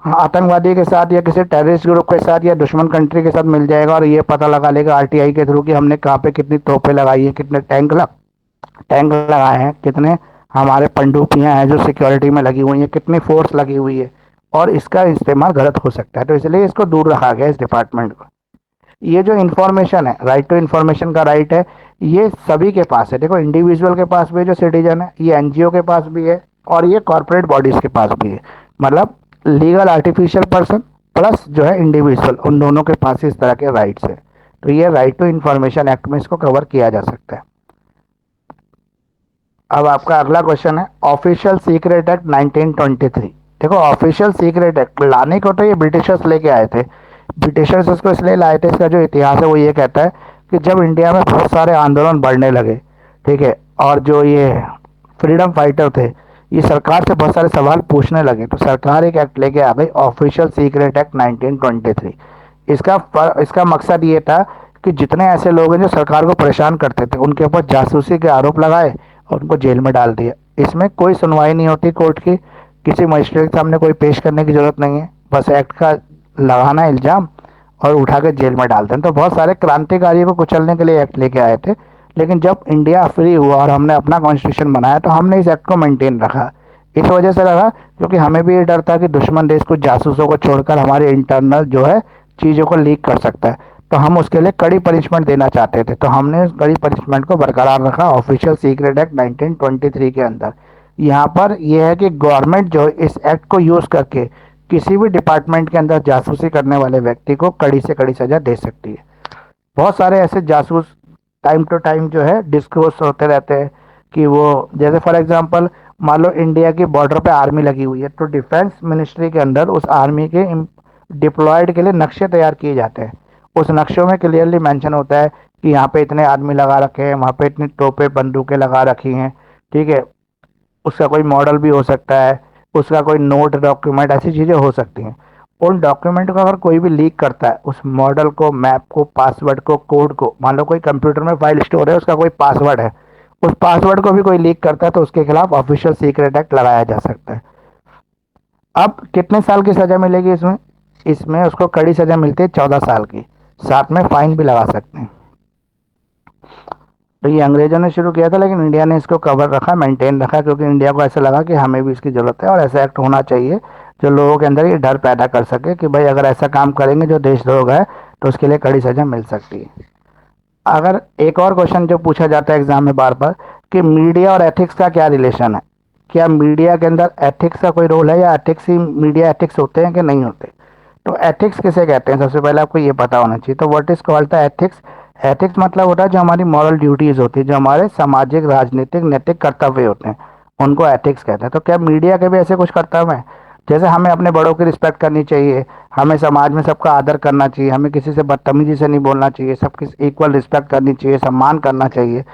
आतंकवादी के साथ या किसी टेररिस्ट ग्रुप के साथ या दुश्मन कंट्री के साथ मिल जाएगा और ये पता लगा लेगा आरटीआई के थ्रू कि हमने कहाँ पे कितनी तोपें लगाई है, कितने टैंक लगाए हैं, कितने हमारे पनडुब्बियां हैं जो सिक्योरिटी में लगी हुई हैं, कितनी फोर्स लगी हुई है, और इसका इस्तेमाल गलत हो सकता है। तो इसलिए इसको दूर रखा गया इस डिपार्टमेंट को। ये जो इन्फॉर्मेशन है, राइट टू इन्फॉर्मेशन का राइट है, ये सभी के पास है। देखो, इंडिविजुअल के पास भी है जो सिटीजन है, ये एनजीओ के पास भी है, और ये कॉर्पोरेट बॉडीज के पास भी है। मतलब लीगल आर्टिफिशियल पर्सन प्लस जो है इंडिविजुअल, उन दोनों के पास इस तरह के राइट्स है। तो ये राइट टू इन्फॉर्मेशन एक्ट में इसको कवर किया जा सकता है। अब आपका अगला क्वेश्चन है ऑफिशियल सीक्रेट एक्ट 1923। देखो, ऑफिशियल सीक्रेट एक्ट लाने को तो ये ब्रिटिशर्स लेके आए थे। ब्रिटिशर्स इसको इसलिए लाए थे, इसका जो इतिहास है वो ये कहता है कि जब इंडिया में बहुत सारे आंदोलन बढ़ने लगे, ठीक है, और जो ये फ्रीडम फाइटर थे ये सरकार से बहुत सारे सवाल पूछने लगे, तो सरकार एक एक्ट लेके आ गई, ऑफिशियल सीक्रेट एक्ट 1923। इसका मकसद ये था कि जितने ऐसे लोग हैं जो सरकार को परेशान करते थे उनके ऊपर जासूसी के आरोप लगाए और उनको जेल में डाल दिया। इसमें कोई सुनवाई नहीं होती कोर्ट की, किसी मजिस्ट्रेट के सामने कोई पेश करने की जरूरत नहीं है, बस एक्ट का लगाना इल्जाम और उठा के जेल में डालते हैं। तो बहुत सारे क्रांतिकारियों को कुचलने के लिए एक्ट लेके आए थे, लेकिन जब इंडिया फ्री हुआ और हमने अपना कॉन्स्टिट्यूशन बनाया तो हमने इस एक्ट को मेंटेन रखा। इस वजह से रखा क्योंकि हमें भी ये डर था कि दुश्मन देश कुछ जासूसों को छोड़कर हमारे इंटरनल जो है चीज़ों को लीक कर सकता है, तो हम उसके लिए कड़ी पनिशमेंट देना चाहते थे। तो हमने उस कड़ी पनिशमेंट को बरकरार रखा ऑफिशियल सीक्रेट एक्ट 1923 के अंदर। यहाँ पर यह है कि गवर्नमेंट जो इस एक्ट को यूज़ करके किसी भी डिपार्टमेंट के अंदर जासूसी करने वाले व्यक्ति को कड़ी से कड़ी सजा दे सकती है। बहुत सारे ऐसे जासूस टाइम टू टाइम जो है डिस्क्लोज होते रहते हैं कि वो, जैसे फॉर एग्जांपल मान लो इंडिया की बॉर्डर पे आर्मी लगी हुई है, तो डिफेंस मिनिस्ट्री के अंदर उस आर्मी के डिप्लॉयड के लिए नक्शे तैयार किए जाते हैं। उस नक्शों में क्लियरली मेंशन होता है कि यहाँ पे इतने आदमी लगा रखे हैं, वहाँ पे इतनी तोपें बंदूकें लगा रखी हैं, ठीक है। उसका कोई मॉडल भी हो सकता है, उसका कोई नोट डॉक्यूमेंट, ऐसी चीज़ें हो सकती हैं। उन डॉक्यूमेंट को अगर कोई भी लीक करता है, उस मॉडल को, मैप को, पासवर्ड को, कोड को, मान लो कोई कंप्यूटर में फाइल स्टोर है, उसका कोई पासवर्ड है, उस पासवर्ड को भी कोई लीक करता है तो उसके खिलाफ ऑफिशियल सीक्रेट एक्ट लगाया जा सकता है। अब कितने साल की सजा मिलेगी इसमें? इसमें उसको कड़ी सजा मिलती है 14 साल की, साथ में फाइन भी लगा सकते हैं। तो ये अंग्रेजों ने शुरू किया था, लेकिन इंडिया ने इसको कवर रखा, मेंटेन रखा, क्योंकि इंडिया को ऐसा लगा कि हमें भी इसकी ज़रूरत है और ऐसा एक्ट होना चाहिए जो लोगों के अंदर ये डर पैदा कर सके कि भाई अगर ऐसा काम करेंगे जो देशद्रोह है तो उसके लिए कड़ी सजा मिल सकती है। अगर एक और क्वेश्चन जो पूछा जाता है एग्जाम में बार बार कि मीडिया और एथिक्स का क्या रिलेशन है, क्या मीडिया के अंदर एथिक्स का कोई रोल है या एथिक्स ही मीडिया एथिक्स होते हैं कि नहीं होते? तो एथिक्स किसे कहते हैं, सबसे पहले आपको ये पता होना चाहिए। तो what is called the ethics? Ethics मतलब होता है जो हमारी मॉरल ड्यूटीज होती है, जो हमारे सामाजिक, राजनीतिक, नैतिक कर्तव्य होते हैं, उनको एथिक्स कहते हैं। तो क्या मीडिया के भी ऐसे कुछ कर्तव्य हैं? जैसे हमें अपने बड़ों की रिस्पेक्ट करनी चाहिए, हमें समाज में सबका आदर करना चाहिए, हमें किसी से बदतमीजी से नहीं बोलना चाहिए, सबकी इक्वल रिस्पेक्ट करनी चाहिए, सम्मान करना चाहिए,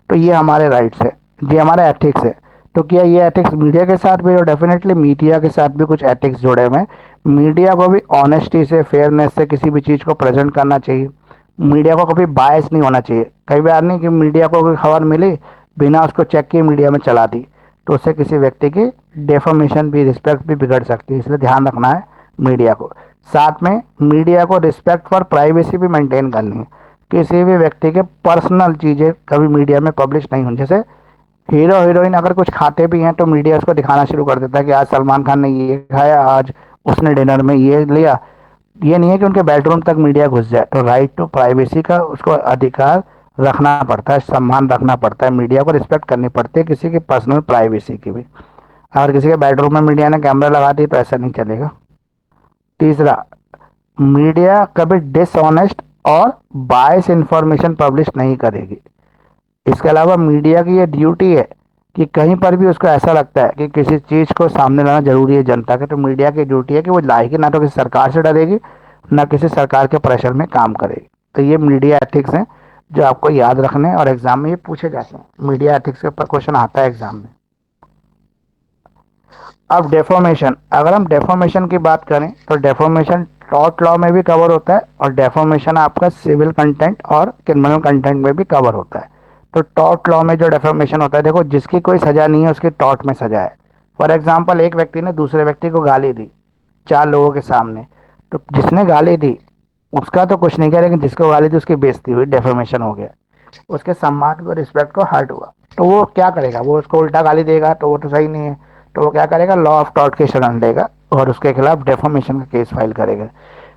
तो ये हमारे राइट्स है, ये हमारा एथिक्स है। तो क्या ये एथिक्स मीडिया के साथ भी? और डेफिनेटली मीडिया के साथ भी कुछ एथिक्स जुड़े हुए हैं। मीडिया को भी ऑनेस्टी से, फेयरनेस से किसी भी चीज़ को प्रेजेंट करना चाहिए। मीडिया को कभी बायस नहीं होना चाहिए। कई बार नहीं कि मीडिया को कोई खबर मिली, बिना उसको चेक किए मीडिया में चला दी, तो उससे किसी व्यक्ति की डेफोमेशन भी, रिस्पेक्ट भी बिगड़ सकती है, इसलिए ध्यान रखना है मीडिया को। साथ में मीडिया को रिस्पेक्ट फॉर प्राइवेसी भी मेंटेन करनी है। किसी भी व्यक्ति के पर्सनल चीज़ें कभी मीडिया में पब्लिश नहीं होनी। जैसे हीरो हीरोइन अगर कुछ खाते भी हैं तो मीडिया उसको दिखाना शुरू कर देता है कि आज सलमान खान ने ये खाया, आज उसने डिनर में ये लिया। ये नहीं है कि उनके बेडरूम तक मीडिया घुस जाए। तो राइट टू प्राइवेसी का उसको अधिकार रखना पड़ता है, सम्मान रखना पड़ता है, मीडिया को रिस्पेक्ट करनी पड़ती है, किसी की पर्सनल प्राइवेसी की भी। अगर किसी के बेडरूम में मीडिया ने कैमरा लगा दी तो ऐसा नहीं चलेगा। तीसरा, मीडिया कभी डिसऑनेस्ट और बायस इंफॉर्मेशन पब्लिश नहीं करेगी। इसके अलावा मीडिया की ये ड्यूटी है कि कहीं पर भी उसको ऐसा लगता है कि किसी चीज़ को सामने लाना जरूरी है जनता के, तो मीडिया की ड्यूटी है कि वो लाएगी, ना तो किसी सरकार से डरेगी, ना किसी सरकार के प्रेशर में काम करेगी। तो ये मीडिया एथिक्स हैं जो आपको याद रखने और एग्जाम में ये पूछे जाते हैं। मीडिया एथिक्स के ऊपर क्वेश्चन आता है एग्जाम में। अब डेफोमेशन, अगर हम डेफोमेशन की बात करें तो डेफोमेशन टॉर्ट लॉ में भी कवर होता है और डेफोमेशन आपका सिविल कंटेंट और क्रिमिनल कंटेंट में भी कवर होता है। तो टॉर्ट लॉ में जो डेफोमेशन होता है, देखो जिसकी कोई सजा नहीं है उसकी टॉर्ट में सजा है। फॉर एग्जाम्पल, एक व्यक्ति ने दूसरे व्यक्ति को गाली दी 4 लोगों के सामने, तो जिसने गाली दी उसका तो कुछ नहीं किया, लेकिन जिसको गाली दी उसकी बेइज्जती हुई, डेफोमेशन हो गया, उसके सम्मान को, रिस्पेक्ट को हर्ट हुआ। तो वो क्या करेगा, वो उसको उल्टा गाली देगा तो वो तो सही नहीं है। तो वो क्या करेगा, लॉ ऑफ टॉर्ट की शरण लेगा और उसके खिलाफ डेफोमेशन का केस फाइल करेगा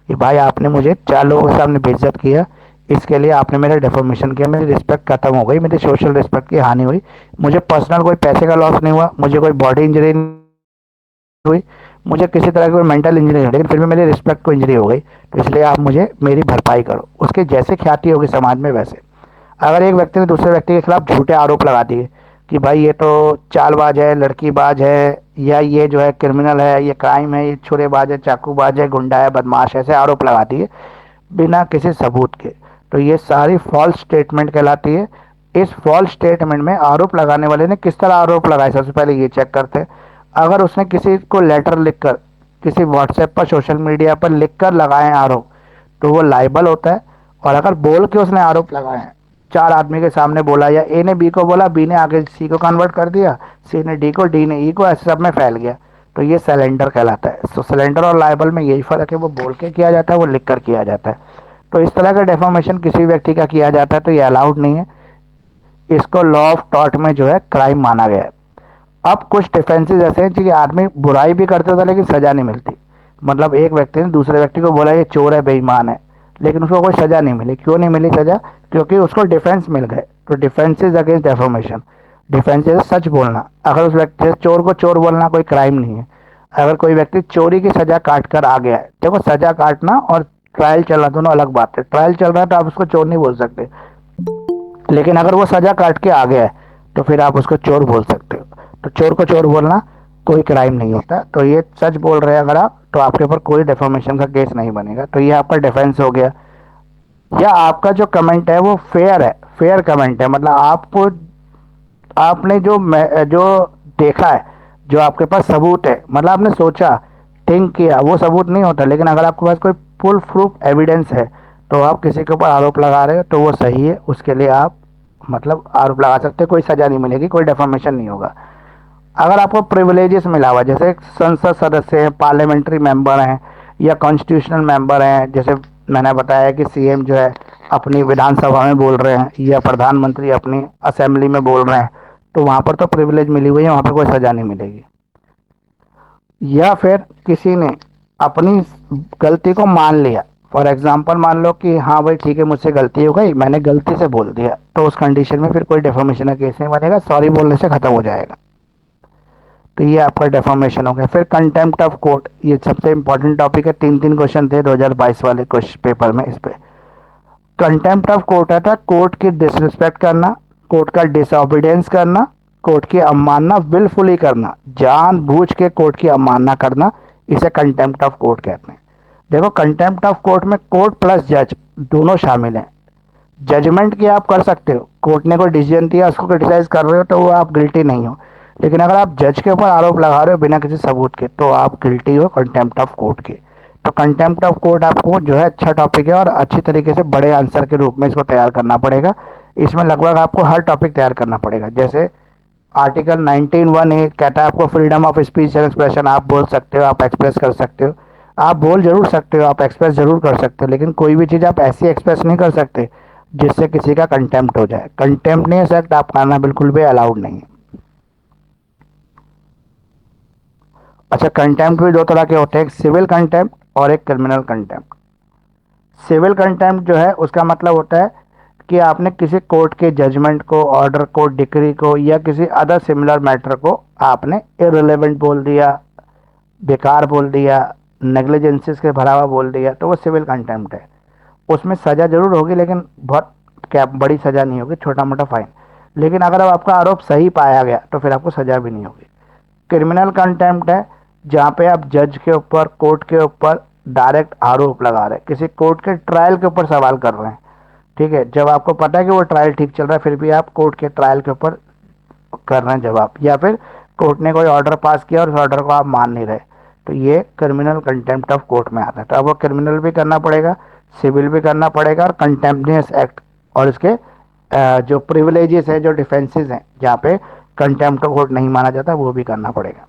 कि भाई आपने मुझे 4 लोगों के सामने बेइज्जत किया, इसके लिए आपने मेरा डेफोमेशन किया, मेरी रिस्पेक्ट खत्म हो गई, मेरी सोशल रिस्पेक्ट की हानि हुई, मुझे पर्सनल कोई पैसे का लॉस नहीं हुआ, मुझे कोई बॉडी इंजरी हुई, मुझे किसी तरह की कोई मेंटल इंजरी नहीं हुई, लेकिन फिर भी मेरी रिस्पेक्ट को इंजरी हो गई, तो इसलिए आप मुझे मेरी भरपाई करो। उसके जैसे ख्याति होगी समाज में वैसे। अगर एक व्यक्ति ने दूसरे व्यक्ति के खिलाफ झूठे आरोप लगा दिए कि भाई ये तो चालबाज है, लड़कीबाज है, या ये जो है क्रिमिनल है, ये क्राइम है, ये छुरेबाज है, चाकूबाज है, गुंडा है, बदमाश है, ऐसे आरोप लगा दिए बिना किसी सबूत के, तो ये सारी फॉल्स स्टेटमेंट कहलाती है। इस फॉल्स स्टेटमेंट में आरोप लगाने वाले ने किस तरह आरोप लगाया, सबसे पहले ये चेक करते हैं। अगर उसने किसी को लेटर लिखकर, किसी व्हाट्सएप पर, सोशल मीडिया पर लिखकर लगाए आरोप, तो वो लाइबल होता है। और अगर बोल के उसने आरोप लगाए हैं, 4 आदमी के सामने बोला, या ए ने बी को बोला, बी ने आगे सी को कन्वर्ट कर दिया, सी ने डी को, डी ने ई को, ऐसे सब में फैल गया, तो ये सिलेंडर कहलाता है। तो सिलेंडर और लाइबल में यही फर्क है, वो बोल के किया जाता है, वो लिख कर किया जाता है। तो इस तरह का डेफॉर्मेशन किसी व्यक्ति का किया जाता है तो ये अलाउड नहीं है, इसको लॉ ऑफ टॉर्ट में जो है क्राइम माना गया है। अब कुछ डिफेंसेस ऐसे हैं कि आदमी बुराई भी करते था लेकिन सजा नहीं मिलती। मतलब एक व्यक्ति ने दूसरे व्यक्ति को बोला ये चोर है, बेईमान है, लेकिन उसको कोई सजा नहीं मिली। क्यों नहीं मिली सजा? क्योंकि उसको डिफेंस मिल गए। तो डिफेंसेस अगेंस्ट डेफॉर्मेशन, डिफेंसेस सच बोलना। अगर उस व्यक्ति, चोर को चोर बोलना कोई क्राइम नहीं है। अगर कोई व्यक्ति चोरी की सजा काट कर आ गया है, देखो सजा काटना और ट्रायल चलना दोनों अलग बात है। ट्रायल चल रहा है तो आप उसको चोर नहीं बोल सकते, लेकिन अगर वो सजा काट के आ गया है तो फिर आप उसको चोर बोल सकते हो। तो चोर को चोर बोलना कोई क्राइम नहीं होता। तो ये सच बोल रहे हैं अगर आप, तो आपके ऊपर कोई डेफॉर्मेशन का केस नहीं बनेगा। तो ये आपका डिफेंस हो गया। या आपका जो कमेंट है वो फेयर है, फेयर कमेंट है, मतलब आपको, आपने जो देखा है, जो आपके पास सबूत है, मतलब आपने सोचा, थिंक किया, वो सबूत नहीं होता। लेकिन अगर आपके पास कोई फुल प्रूफ एविडेंस है तो आप किसी के ऊपर आरोप लगा रहे हो तो वो सही है, उसके लिए आप मतलब आरोप लगा सकते हो, कोई सजा नहीं मिलेगी, कोई डेफॉर्मेशन नहीं होगा। अगर आपको प्रिविलेजेस मिला हुआ, जैसे एक संसद सदस्य हैं, पार्लियामेंट्री मेंबर हैं, या कॉन्स्टिट्यूशनल मेंबर हैं, जैसे मैंने बताया कि सीएम जो है अपनी विधानसभा में बोल रहे हैं, या प्रधानमंत्री अपनी असेंबली में बोल रहे हैं, तो वहाँ पर तो प्रिविलेज मिली हुई है, वहाँ पर कोई सजा नहीं मिलेगी। या फिर किसी ने अपनी गलती को मान लिया, फॉर एग्जाम्पल मान लो कि हाँ भाई ठीक है मुझसे गलती हो गई, मैंने गलती से बोल दिया, तो उस कंडीशन में फिर कोई डेफॉर्मेशन का केस नहीं बनेगा, सॉरी बोलने से खत्म हो जाएगा। तो ये आपका डेफॉर्मेशन हो गया। फिर कंटेम्प्ट ऑफ कोर्ट, ये सबसे इंपॉर्टेंट टॉपिक है। 3 क्वेश्चन थे 2022 वाले क्वेश्चन पेपर में इस पे। कंटेम्प्ट ऑफ कोर्ट आता है कोर्ट की डिसरिस्पेक्ट करना, कोर्ट का डिसओबीडियंस करना, कोर्ट की अवमानना विलफुली करना, जानबूझ के कोर्ट की अवमानना करना, इसे कंटेम्प्ट ऑफ कोर्ट कहते हैं। देखो कंटेम्प्ट ऑफ कोर्ट में कोर्ट प्लस जज दोनों शामिल हैं। जजमेंट की आप कर सकते हो, कोर्ट ने कोई डिसीजन दिया उसको क्रिटिसाइज कर रहे हो तो वो आप गिल्टी नहीं हो। लेकिन अगर आप जज के ऊपर आरोप लगा रहे हो बिना किसी सबूत के, तो आप गिल्टी हो कंटेम्प्ट ऑफ कोर्ट के। तो कंटेम्प्ट ऑफ कोर्ट आपको जो है अच्छा टॉपिक है और अच्छी तरीके से बड़े आंसर के रूप में इसको तैयार करना पड़ेगा। इसमें लगभग आपको हर टॉपिक तैयार करना पड़ेगा। जैसे आर्टिकल 19(1) कहता है आपको freedom of speech and expression, आप बोल सकते हो, आप एक्सप्रेस कर सकते हो, आप बोल जरूर सकते हो, आप एक्सप्रेस जरूर कर सकते हो, लेकिन कोई भी चीज़ आप ऐसी एक्सप्रेस नहीं कर सकते जिससे किसी का कंटेम्प्ट हो जाए। कंटेम्प्टनेस एक्ट आप करना बिल्कुल भी अलाउड नहीं है। अच्छा, कंटेम्प्ट भी दो तरह के होते हैं, एक सिविल कंटेम्प्ट और एक क्रिमिनल कंटेम्प्ट। सिविल कंटेम्प्ट जो है उसका मतलब होता है कि आपने किसी कोर्ट के जजमेंट को, ऑर्डर को, डिक्री को या किसी अदर सिमिलर मैटर को आपने इररिलेवेंट बोल दिया, बेकार बोल दिया, नेग्लिजेंसेस के भरा हुआ बोल दिया, तो वो सिविल कंटेम्प्ट है। उसमें सज़ा ज़रूर होगी लेकिन बहुत क्या बड़ी सज़ा नहीं होगी, छोटा मोटा फाइन। लेकिन अगर अब आपका आरोप सही पाया गया तो फिर आपको सज़ा भी नहीं होगी। क्रिमिनल कंटेम्प्ट है जहाँ पे आप जज के ऊपर, कोर्ट के ऊपर डायरेक्ट आरोप लगा रहे हैं, किसी कोर्ट के ट्रायल के ऊपर सवाल कर रहे हैं। ठीक है, जब आपको पता है कि वो ट्रायल ठीक चल रहा है फिर भी आप कोर्ट के ट्रायल के ऊपर कर रहे हैं जवाब, या फिर कोर्ट ने कोई ऑर्डर पास किया और उस ऑर्डर को आप मान नहीं रहे, तो ये क्रिमिनल कंटेम्प्ट ऑफ कोर्ट में आता है। तो अब वो क्रिमिनल भी करना पड़ेगा, सिविल भी करना पड़ेगा, और कंटेम्पनियस एक्ट और इसके जो प्रिविलेजेस हैं, जो डिफेंसेस हैं जहाँ पे कंटेम्प्ट ऑफ कोर्ट नहीं माना जाता, वो भी करना पड़ेगा।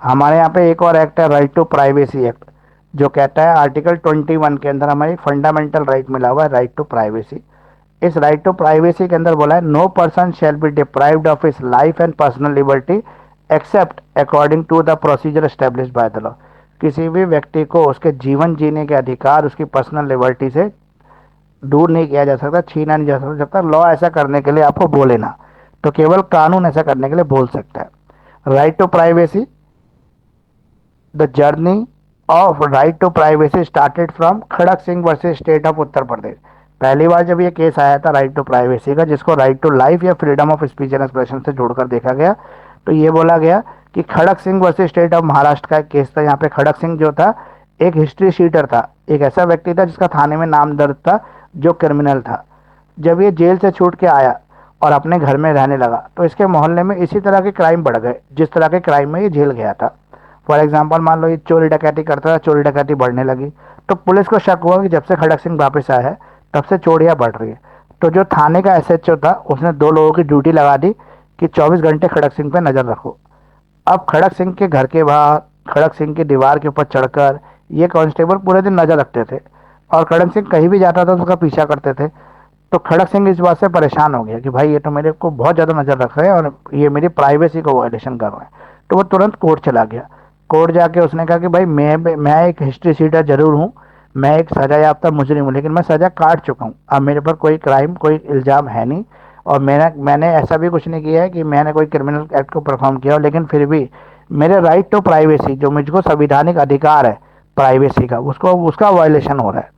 हमारे यहाँ पे एक और एक्ट है, राइट टू प्राइवेसी एक्ट, जो कहता है आर्टिकल 21 के अंदर हमें फंडामेंटल राइट मिला हुआ है, राइट टू प्राइवेसी। इस राइट टू प्राइवेसी के अंदर बोला है, no person shall be deprived of his life and personal liberty except according to the procedure establish by the law. किसी भी व्यक्ति को उसके जीवन जीने के अधिकार, उसकी पर्सनल लिबर्टी से दूर नहीं किया जा सकता, छीना नहीं जा सकता। लॉ ऐसा करने के लिए आपको बोले ना, तो केवल कानून ऐसा करने के लिए बोल सकता है। Right to privacy, the journey of right to privacy started from Kharak Singh versus state of Uttar Pradesh. पहली बार जब ये केस आया था राइट टू प्राइवेसी का, जिसको राइट टू लाइफ या freedom of speech and expression से जोड़कर देखा गया, तो ये बोला गया कि Kharak Singh versus state of Maharashtra का एक केस था। यहाँ पे खड़क सिंह जो था एक हिस्ट्री शीटर था, एक ऐसा व्यक्ति था जिसका थाने में नाम दर्ज था, जो क्रिमिनल था। जब ये जेल से छूट के आया और अपने घर में रहने लगा, तो इसके मोहल्ले में इसी तरह के क्राइम बढ़ गए जिस तरह के क्राइम में ये जेल गया था। फॉर एग्जाम्पल मान लो ये चोरी डकैती करता था, चोरी डकैती बढ़ने लगी, तो पुलिस को शक हुआ कि जब से खड़क सिंह वापस आया है तब से चोरियां बढ़ रही है। तो जो थाने का एसएचओ था उसने दो लोगों की ड्यूटी लगा दी कि 24 घंटे खड़क सिंह पे नज़र रखो। अब खड़क सिंह के घर के बाहर, खड़क सिंह की दीवार के ऊपर चढ़कर ये कांस्टेबल पूरे दिन नज़र रखते थे, और खड़क सिंह कहीं भी जाता था तो उसका पीछा करते थे। तो खड़क सिंह इस बात से परेशान हो गया कि भाई ये तो मेरे को बहुत ज़्यादा नज़र रख रहे हैं और ये मेरी प्राइवेसी को वायलेशन कर रहे हैं। तो वो तुरंत कोर्ट चला गया। कोर्ट जाके उसने कहा कि भाई मैं एक हिस्ट्री शीटर जरूर हूँ, मैं एक सजा याफ्ता मुजरिम हूँ, लेकिन मैं सज़ा काट चुका हूँ, अब मेरे पर कोई क्राइम, कोई इल्ज़ाम है नहीं, और मैंने ऐसा भी कुछ नहीं किया है कि मैंने कोई क्रिमिनल एक्ट को परफॉर्म किया हो, लेकिन फिर भी मेरे राइट टू प्राइवेसी, जो मुझको संविधानिक अधिकार है प्राइवेसी का, उसको उसका वायलेशन हो रहा है।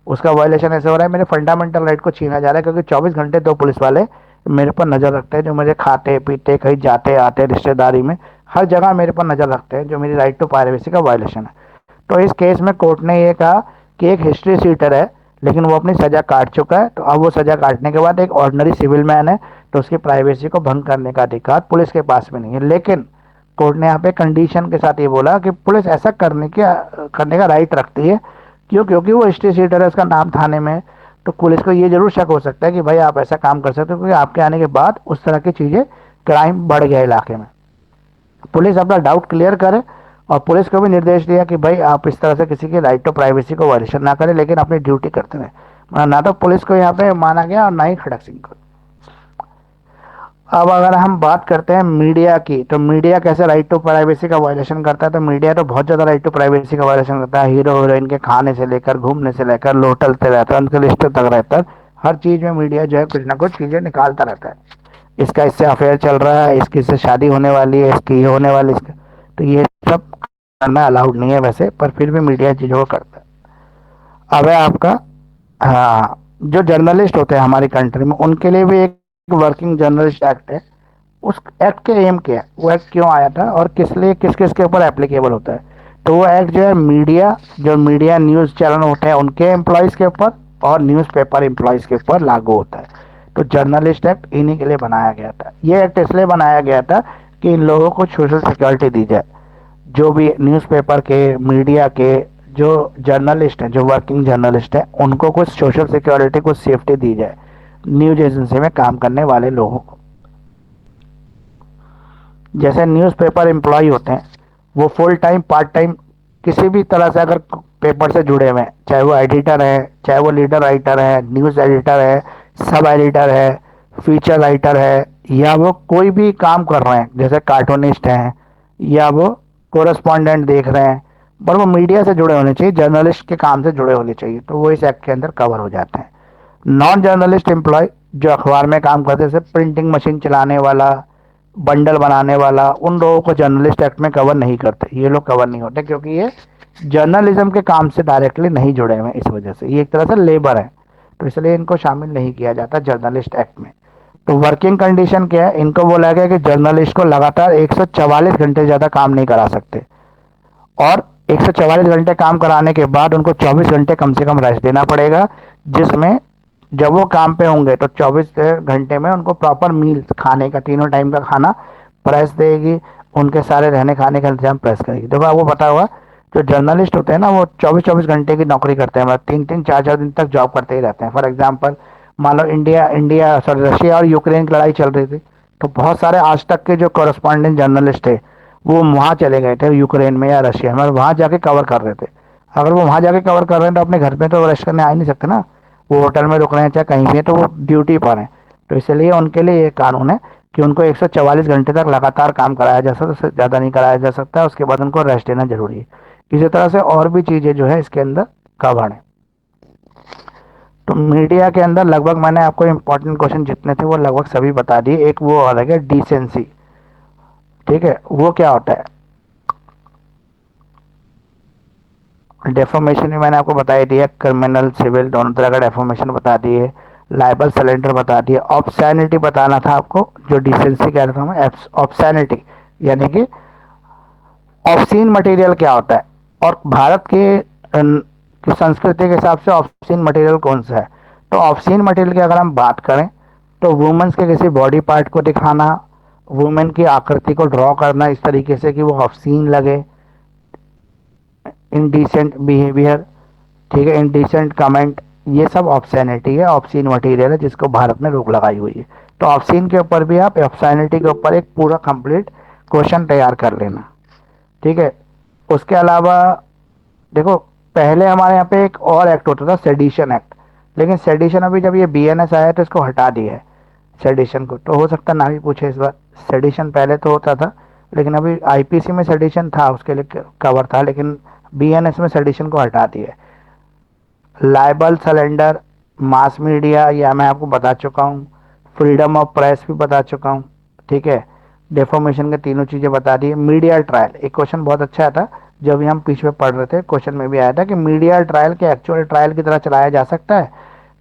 उसका वायलेशन ऐसे हो रहा है, मेरे फंडामेंटल राइट को छीना जा रहा है, क्योंकि 24 घंटे दो पुलिस वाले मेरे पर नज़र रखते हैं, जो मुझे खाते पीते, कहीं जाते आते, रिश्तेदारी में हर जगह मेरे पर नज़र रखते हैं, जो मेरी राइट टू प्राइवेसी का वायलेशन है। तो इस केस में कोर्ट ने ये कहा कि एक हिस्ट्री सीटर है लेकिन वो अपनी सज़ा काट चुका है, तो अब वो सज़ा काटने के बाद एक ऑर्डिनरी सिविल मैन है, तो उसकी प्राइवेसी को भंग करने का अधिकार पुलिस के पास में नहीं है। लेकिन कोर्ट ने यहाँ पे कंडीशन के साथ ये बोला कि पुलिस ऐसा करने का राइट रखती है, क्योंकि वो हिस्ट्री सीटर है, उसका नाम थाने में है, तो पुलिस को ये जरूर शक हो सकता है कि भाई आप ऐसा काम कर सकते हो, क्योंकि आपके आने के बाद उस तरह की चीज़ें, क्राइम बढ़ गया इलाके में। पुलिस अपना डाउट क्लियर करे, और पुलिस को भी निर्देश दिया कि भाई आप इस तरह से किसी की राइट टू प्राइवेसी को वायलेशन ना करें, लेकिन अपनी ड्यूटी करते रहे। ना तो पुलिस को यहाँ पे माना गया और ना ही खड़क सिंह को। अब अगर हम बात करते हैं मीडिया की, तो मीडिया कैसे राइट टू प्राइवेसी का वायलेशन करता है, तो मीडिया तो बहुत ज़्यादा राइट टू प्राइवेसी का वायलेशन करता है। हीरो हीरोइन के खाने से लेकर, घूमने से लेकर, लोटलते रहता है, उनके लिस्ट तक रहता है। हर चीज़ में मीडिया जो है कुछ ना कुछ चीज़ें निकालता रहता है। इसका इससे अफेयर चल रहा है, इसकी इससे शादी होने वाली है, इसकी ये होने वाली, इसका, तो ये सब करना अलाउड नहीं है वैसे, पर फिर भी मीडिया चीज़ों को करता है। अब है आपका, हाँ, जो जर्नलिस्ट होते हैं हमारी कंट्री में, उनके लिए भी एक वर्किंग जर्नलिस्ट एक्ट है। उस एक्ट के एम क्या है, वो एक्ट क्यों आया था और किस लिए, किस किस के ऊपर एप्लीकेबल होता है, तो वो एक्ट जो है मीडिया न्यूज़ चैनल होते हैं उनके एम्प्लॉयज़ के ऊपर और न्यूज़पेपर एम्प्लॉयज़ के ऊपर लागू होता है। तो जर्नलिस्ट एक्ट इन्हीं के लिए बनाया गया था। ये एक्ट इसलिए बनाया गया था कि इन लोगों को सोशल सिक्योरिटी दी जाए, जो भी न्यूज़पेपर के, मीडिया के जो जर्नलिस्ट हैं, जो वर्किंग जर्नलिस्ट हैं, उनको कुछ सोशल सिक्योरिटी, कुछ सेफ्टी दी जाए न्यूज एजेंसी में काम करने वाले लोगों को। जैसे न्यूज़पेपर एम्प्लॉय होते हैं, वो फुल टाइम, पार्ट टाइम, किसी भी तरह से अगर पेपर से जुड़े हुए हैं, चाहे वो एडिटर है, चाहे वो लीडर राइटर है, न्यूज़ एडिटर है, सब एडिटर है, फीचर राइटर है, या वो कोई भी काम कर रहे हैं, जैसे कार्टूनिस्ट हैं, या वो कोरस्पॉन्डेंट देख रहे हैं, पर वो मीडिया से जुड़े होने चाहिए, जर्नलिस्ट के काम से जुड़े होने चाहिए, तो वो इस एक्ट के अंदर कवर हो जाते हैं। नॉन जर्नलिस्ट एम्प्लॉय जो अखबार में काम करते हैं, जैसे प्रिंटिंग मशीन चलाने वाला, बंडल बनाने वाला, उन लोगों को जर्नलिस्ट एक्ट में कवर नहीं करते, ये लोग कवर नहीं होते, क्योंकि ये जर्नलिज्म के काम से डायरेक्टली नहीं जुड़े हुए, इस वजह से ये एक तरह से लेबर है, तो इसलिए इनको शामिल नहीं किया जाता जर्नलिस्ट एक्ट में। तो वर्किंग कंडीशन क्या है, इनको बोला गया कि जर्नलिस्ट को लगातार 144 घंटे ज़्यादा काम नहीं करा सकते, और 144 घंटे काम कराने के बाद उनको 24 घंटे कम से कम रेस्ट देना पड़ेगा, जिसमें जब वो काम पे होंगे तो 24 घंटे में उनको प्रॉपर मील खाने का, तीनों टाइम का खाना प्रेस देगी, उनके सारे रहने खाने का इंतजाम प्रेस करेगी। देखो आपको पता होगा, जो जर्नलिस्ट होते हैं ना, वो 24-24 घंटे की नौकरी करते हैं, मतलब 3-3 4-4 दिन तक जॉब करते ही रहते हैं। फॉर एग्जाम्पल, मान लो इंडिया इंडिया सॉरी रशिया और यूक्रेन की लड़ाई चल रही थी, तो बहुत सारे आज तक के जो कॉरेस्पॉन्डेंट जर्नलिस्ट थे, वो वहाँ चले गए थे यूक्रेन में या रशिया में, वहाँ जाके कवर कर रहे थे। अगर वो वहाँ जाके कवर कर रहे हैं तो अपने घर पे तो रेस्ट करने आ ही नहीं सकते ना, वो होटल में रुक रहे हैं चाहे कहीं भी है, तो वो ड्यूटी पर हैं, तो इसलिए उनके लिए ये कानून है कि उनको 144 घंटे तक लगातार काम कराया जा सकता, उससे ज़्यादा नहीं कराया जा सकता, उसके बाद उनको रेस्ट देना जरूरी है। इसी तरह से और भी चीज़ें जो है इसके अंदर कवर है। तो मीडिया के अंदर लगभग मैंने आपको इम्पोर्टेंट क्वेश्चन जितने थे वो लगभग सभी बता दिए। एक वो अलग है डिसेंसी, ठीक है, वो क्या होता है। डेफोमेशन भी मैंने आपको बता ही दिया, क्रिमिनल सिविल दोनों तरह का डेफोमेशन बता दिए, लाइबल सलेंडर बता दिए, ऑब्सैनिटी बताना था आपको, जो डिसेंसी कह रहा था मैं, ऑब्सैनिटी यानी कि ऑब्सीन मटेरियल क्या होता है, और भारत की संस्कृति के हिसाब से ऑब्सीन मटेरियल कौन सा है। तो ऑब्सीन मटेरियल की अगर हम बात करें तो वुमेन्स के किसी बॉडी पार्ट को दिखाना, वुमेन की आकृति को ड्रॉ करना इस तरीके से कि वो ऑब्सीन लगे, इनडिसेंट बिहेवियर, ठीक है, इनडिसेंट कमेंट, ये सब ऑब्सैनिटी है, ऑब्सीन मटेरियल है, जिसको भारत में रोक लगाई हुई है। तो ऑब्सीन के ऊपर भी आप ऑब्सैनिटी के ऊपर एक पूरा कंप्लीट क्वेश्चन तैयार कर लेना, ठीक है। उसके अलावा देखो, पहले हमारे यहाँ पे एक और एक्ट होता था, सेडिशन एक्ट, लेकिन सेडिशन अभी जब ये बीएनएस आया तो इसको हटा दिया है सेडिशन को, तो हो सकता ना भी पूछे इस बार। सेडिशन पहले तो होता था, लेकिन अभी आईपीसी में सेडिशन था, उसके लिए कवर था, लेकिन बीएनएस में सेडिशन को हटा दिया है। लाइबल सलेंडर, मास मीडिया, या मैं आपको बता चुका हूँ, फ्रीडम ऑफ प्रेस भी बता चुका हूँ, ठीक है, डेफोमेशन के तीनों चीज़ें बता दी। मीडिया ट्रायल, एक क्वेश्चन बहुत अच्छा था, जब भी हम पीछे पढ़ रहे थे क्वेश्चन में भी आया था कि मीडिया ट्रायल के एक्चुअल ट्रायल की तरह चलाया जा सकता है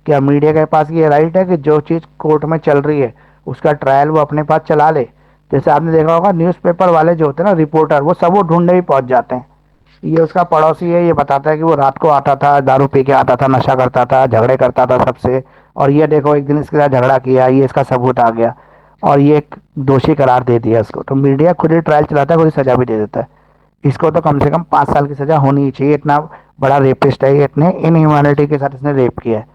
क्या। मीडिया के पास ये राइट है कि जो चीज़ कोर्ट में चल रही है उसका ट्रायल वो अपने पास चला ले। जैसे आपने देखा होगा न्यूज़पेपर वाले जो होते हैं ना, रिपोर्टर, वो सब वो ढूंढने भी पहुंच जाते हैं, ये उसका पड़ोसी है, ये बताता है कि वो रात को आता था, दारू पी के आता था, नशा करता था, झगड़े करता था सबसे, और ये देखो एक दिन इसके साथ झगड़ा किया, ये इसका सबूत आ गया, और ये एक दोषी करार दे दिया इसको। तो मीडिया खुद ही ट्रायल चलाता है, खुद ही सजा भी दे देता है। इसको तो कम से कम 5 साल की सजा होनी ही चाहिए, इतना बड़ा रेपिस्ट है, इतने इनह्यूमैनिटी के साथ इसने रेप किया है।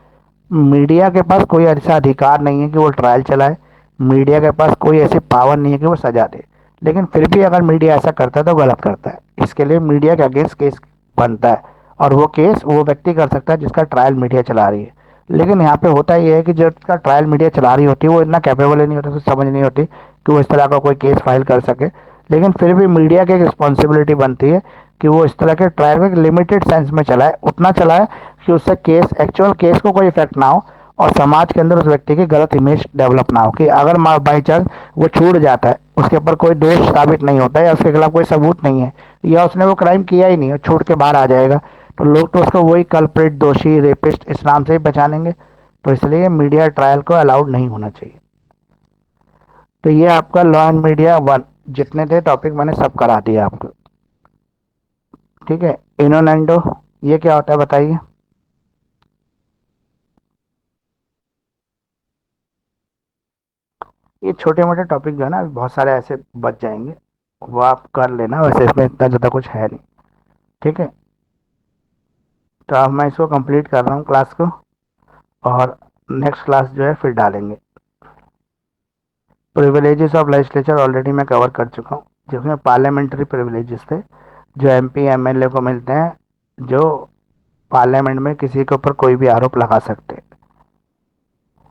मीडिया के पास कोई ऐसा अधिकार नहीं है कि वो ट्रायल चलाए, मीडिया के पास कोई ऐसी पावर नहीं है कि वो सजा दे, लेकिन फिर भी अगर मीडिया ऐसा करता है तो गलत करता है। इसके लिए मीडिया के अगेंस्ट केस बनता है, और वो केस वो व्यक्ति कर सकता है जिसका ट्रायल मीडिया चला रही है। लेकिन यहाँ पे होता ये है कि जिसका ट्रायल मीडिया चला रही होती है वो इतना कैपेबल ही नहीं होता, समझ नहीं होती कि वो इस तरह का कोई केस फाइल कर सके, लेकिन फिर भी मीडिया की एक रिस्पॉन्सिबिलिटी बनती है कि वो इस तरह के ट्रायल को एक लिमिटेड सेंस में चलाए, उतना चलाए कि उससे केस, एक्चुअल केस को कोई इफेक्ट ना हो, और समाज के अंदर उस व्यक्ति की गलत इमेज डेवलप ना हो, कि अगर बाई चांस वो छूट जाता है, उसके ऊपर कोई दोष साबित नहीं होता है, या उसके खिलाफ कोई सबूत नहीं है, या उसने वो क्राइम किया ही नहीं है, छूट के बाहर आ जाएगा, तो लोग तो उसको वही कल्प्रिट, दोषी, रेपिस्ट इस नाम से ही पहचानेंगे। तो इसलिए मीडिया ट्रायल को अलाउड नहीं होना चाहिए। तो ये आपका लॉ एंड मीडिया वन, जितने थे टॉपिक मैंने सब करा दिया आपको, ठीक है। इनोनेंडो, ये क्या होता है बताइए। ये छोटे मोटे टॉपिक जो है ना, बहुत सारे ऐसे बच जाएंगे, वो आप कर लेना, वैसे इसमें इतना ज़्यादा कुछ है नहीं, ठीक है। तो अब मैं इसको कंप्लीट कर रहा हूँ क्लास को, और नेक्स्ट क्लास जो है फिर डालेंगे। प्रिविलेजेस ऑफ लेजिस्लेचर ऑलरेडी मैं कवर कर चुका हूँ, जिसमें पार्लियामेंट्री प्रिविलेजेस थे, जो एमपी एमएलए को मिलते हैं, जो पार्लियामेंट में किसी के ऊपर कोई भी आरोप लगा सकते हैं।